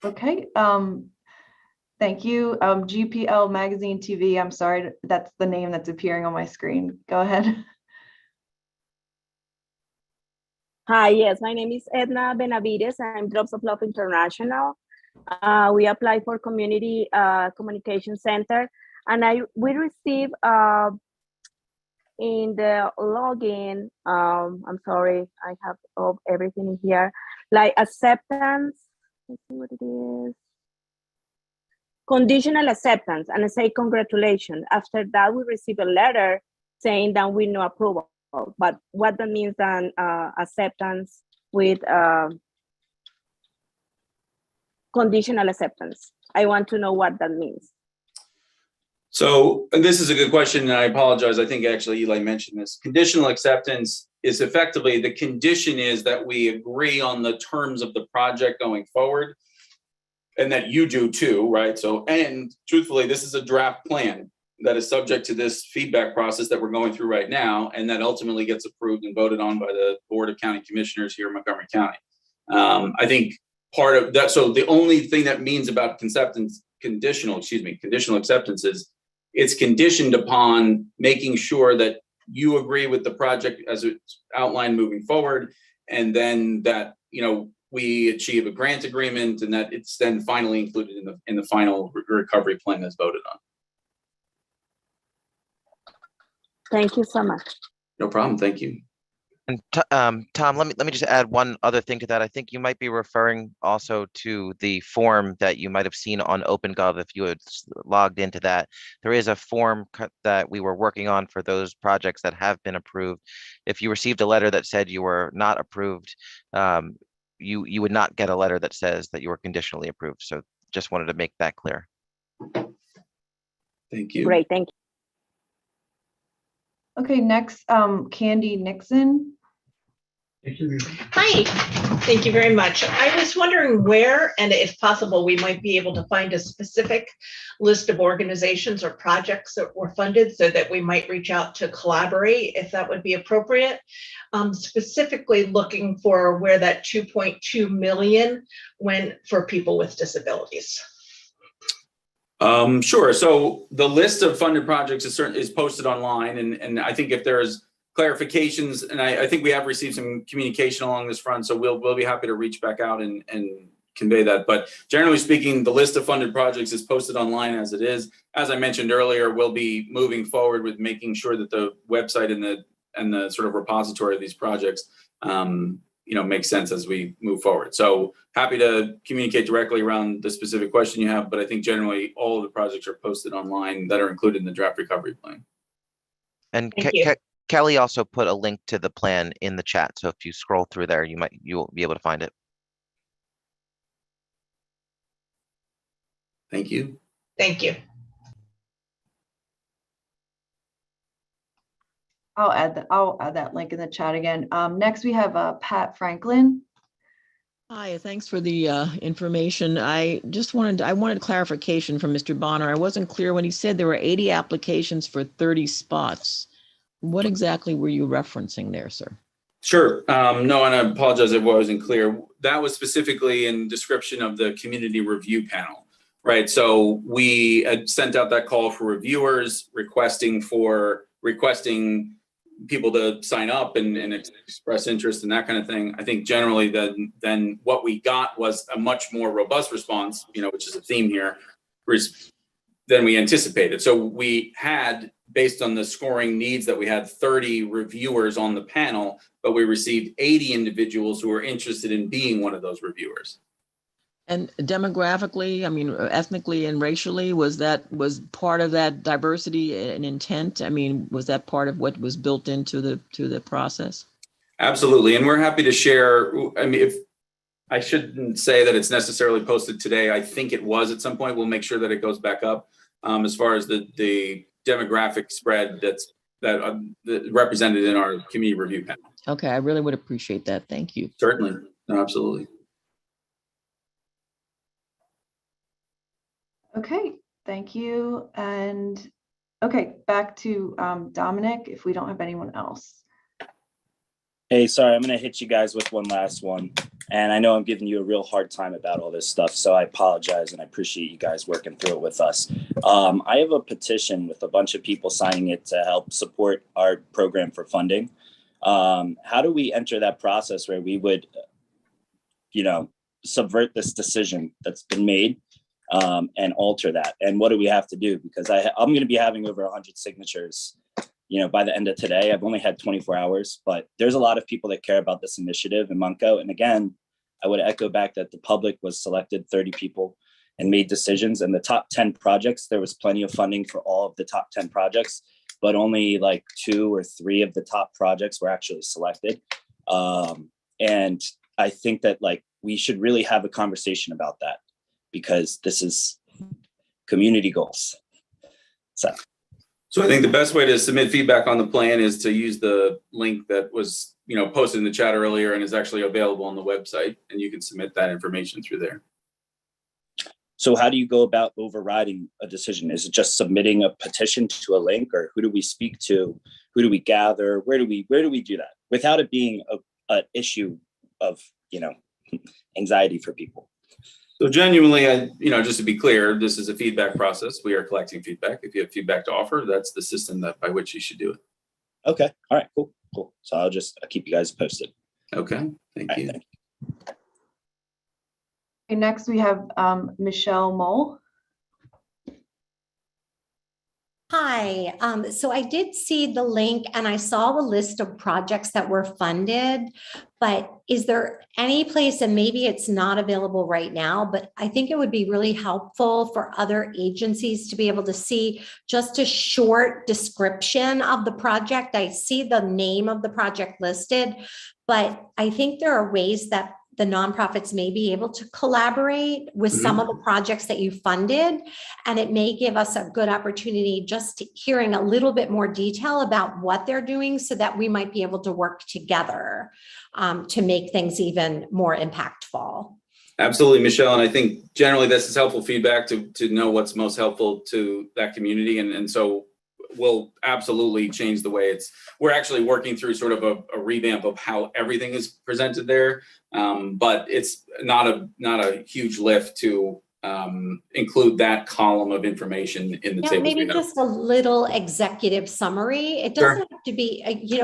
Okay, thank you. GPL Magazine TV, I'm sorry, that's the name that's appearing on my screen. Go ahead. Hi, yes, my name is Edna Benavides. I'm Drops of Love International. We applied for Community Communication Center, and we receive in the login, I'm sorry, I have everything in here, like acceptance, let's see what it is. Conditional acceptance, and I say congratulations. After that, we receive a letter saying that we no approval. But what that means then acceptance with conditional acceptance. I want to know what that means. So and this is a good question, and I apologize. I think actually Eli mentioned this. Conditional acceptance is effectively the condition is that we agree on the terms of the project going forward, and that you do too, right? So, and truthfully, this is a draft plan that is subject to this feedback process that we're going through right now, and that ultimately gets approved and voted on by the Board of County Commissioners here in Montgomery County. I think part of that, so the only thing that means about conditional acceptance is it's conditioned upon making sure that you agree with the project as it's outlined moving forward, and then that, you know, we achieve a grant agreement, and that it's then finally included in the final recovery plan that's voted on. Thank you so much. No problem. Thank you. And Tom, let me just add one other thing to that. I think you might be referring also to the form that you might have seen on OpenGov if you had logged into that. There is a form that we were working on for those projects that have been approved. If you received a letter that said you were not approved, you would not get a letter that says that you were conditionally approved. So just wanted to make that clear. Thank you. Great, thank you. Okay, next, Candy Nixon. Hi, thank you very much. I was wondering where, and if possible, we might be able to find a specific list of organizations or projects that were funded so that we might reach out to collaborate if that would be appropriate. Specifically looking for where that 2.2 million went for people with disabilities. Sure. So the list of funded projects is posted online, and I think if there's clarifications, and I think we have received some communication along this front, so we'll be happy to reach back out and convey that. But generally speaking, the list of funded projects is posted online as it is. As I mentioned earlier, we'll be moving forward with making sure that the website and the sort of repository of these projects makes sense as we move forward. So happy to communicate directly around the specific question you have, but I think generally all of the projects are posted online that are included in the draft recovery plan. And Thank Kelly also put a link to the plan in the chat. So if you scroll through there, you'll be able to find it. Thank you. Thank you. I'll add that link in the chat again. Next we have Pat Franklin. Hi, thanks for the information. I wanted clarification from Mr. Bonner. I wasn't clear when he said there were 80 applications for 30 spots. What exactly were you referencing there, sir? Sure. No, and I apologize if I wasn't clear. That was specifically in description of the community review panel, right? So we had sent out that call for reviewers requesting people to sign up and express interest and that kind of thing. I think generally then what we got was a much more robust response, which is a theme here, than we anticipated. So we had, based on the scoring needs that we had, 30 reviewers on the panel, but we received 80 individuals who were interested in being one of those reviewers. And demographically, I mean, ethnically and racially, was part of that diversity and intent? I mean, was that part of what was built into the process? Absolutely. And we're happy to share. I mean, if I shouldn't say that it's necessarily posted today. I think it was at some point. We'll make sure that it goes back up. As far as the demographic spread that's represented in our community review panel. Okay, I really would appreciate that. Thank you. Certainly, no, absolutely. Okay, thank you. And okay, back to Dominic, if we don't have anyone else. Hey, sorry, I'm going to hit you guys with one last one. And I know I'm giving you a real hard time about all this stuff, so I apologize, and I appreciate you guys working through it with us. I have a petition with a bunch of people signing it to help support our program for funding. How do we enter that process where we would, subvert this decision that's been made and alter that? And what do we have to do? Because I'm going to be having over 100 signatures by the end of today. I've only had 24 hours, but there's a lot of people that care about this initiative in Munco. And again, I would echo back that the public was selected 30 people and made decisions. And the top 10 projects, there was plenty of funding for all of the top 10 projects, but only like 2 or 3 of the top projects were actually selected. And I think that we should really have a conversation about that, because this is community goals. So I think the best way to submit feedback on the plan is to use the link that was, posted in the chat earlier and is actually available on the website, and you can submit that information through there. So how do you go about overriding a decision? Is it just submitting a petition to a link, or who do we speak to? Who do we gather? Where do we do that without it being an issue of, anxiety for people? So genuinely, just to be clear, this is a feedback process. We are collecting feedback. If you have feedback to offer, that's the system by which you should do it. Okay. All right, cool. So I'll keep you guys posted. Okay, thank you. Thank you. Okay, next we have Michelle Mole. Hi, so I did see the link and I saw the list of projects that were funded, but is there any place, and maybe it's not available right now, but I think it would be really helpful for other agencies to be able to see just a short description of the project. I see the name of the project listed, but I think there are ways that the nonprofits may be able to collaborate with some of the projects that you funded. And it may give us a good opportunity just hearing a little bit more detail about what they're doing, so that we might be able to work together to make things even more impactful. Absolutely, Michelle. And I think generally this is helpful feedback to know what's most helpful to that community. And so we'll absolutely change the way we're actually working through sort of a revamp of how everything is presented there. But it's not a huge lift to include that column of information in the table. Maybe just a little executive summary. It doesn't have to be,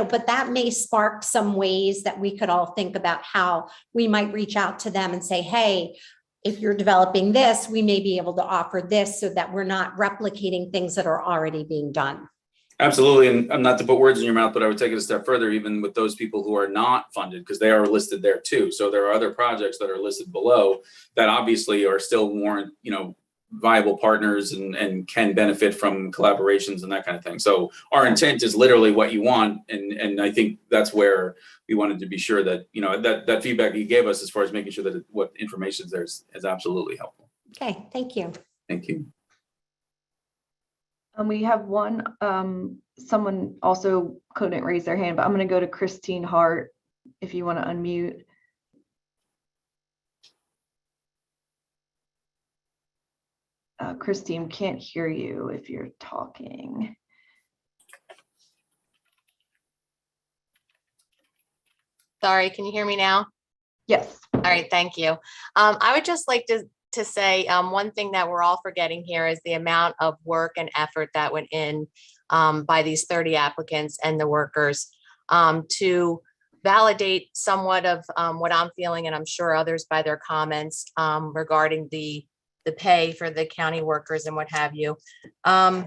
but that may spark some ways that we could all think about how we might reach out to them and say, hey, if you're developing this, we may be able to offer this, so that we're not replicating things that are already being done. Absolutely. And I'm not to put words in your mouth, but I would take it a step further, even with those people who are not funded, because they are listed there too. So there are other projects that are listed below that obviously are still warrant, viable partners and can benefit from collaborations and that kind of thing. So our intent is literally what you want. And I think that's where we wanted to be sure that, that feedback you gave us as far as making sure that what information is there is absolutely helpful. Okay, thank you. Thank you. We have one, someone also couldn't raise their hand, but I'm going to go to Christine Hart if you want to unmute. Christine, can't hear you if you're talking. Sorry, can you hear me now? Yes. All right, thank you. I would just like to say one thing that we're all forgetting here is the amount of work and effort that went in by these 30 applicants and the workers to validate somewhat of what I'm feeling, and I'm sure others by their comments regarding the pay for the county workers and what have you. I'll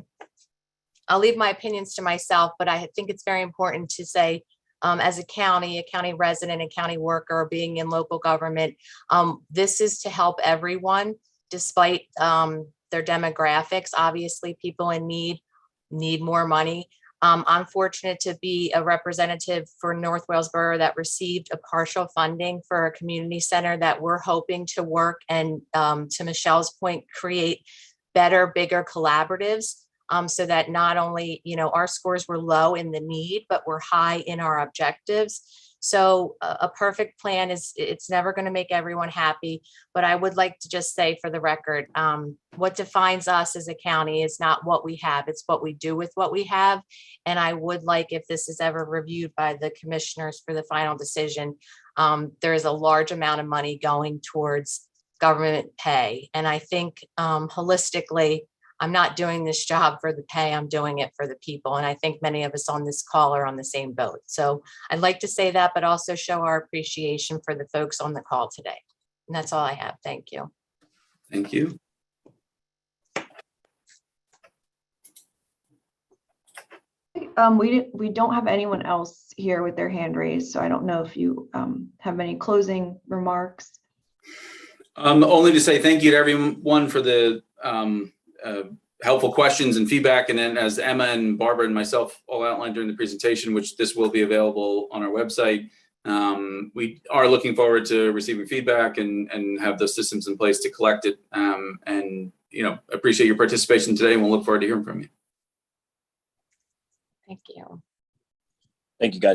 leave my opinions to myself, but I think it's very important to say, as a county resident, a county worker, being in local government, this is to help everyone despite their demographics. Obviously, people in need more money. I'm fortunate to be a representative for North Wales Borough that received a partial funding for a community center that we're hoping to work and, to Michelle's point, create better, bigger collaboratives, so that not only, our scores were low in the need, but we're high in our objectives. So a perfect plan it's never going to make everyone happy, but I would like to just say for the record, what defines us as a county is not what we have, it's what we do with what we have. And I would like, if this is ever reviewed by the commissioners for the final decision, there is a large amount of money going towards government pay. And I think holistically, I'm not doing this job for the pay, I'm doing it for the people. And I think many of us on this call are on the same boat. So I'd like to say that, but also show our appreciation for the folks on the call today. And that's all I have. Thank you. Thank you. We don't have anyone else here with their hand raised, so I don't know if you have any closing remarks. Only to say thank you to everyone for the helpful questions and feedback. And then as Emma and Barbara and myself all outlined during the presentation, which this will be available on our website, we are looking forward to receiving feedback and have those systems in place to collect it. And appreciate your participation today, and we'll look forward to hearing from you. Thank you. Thank you, guys.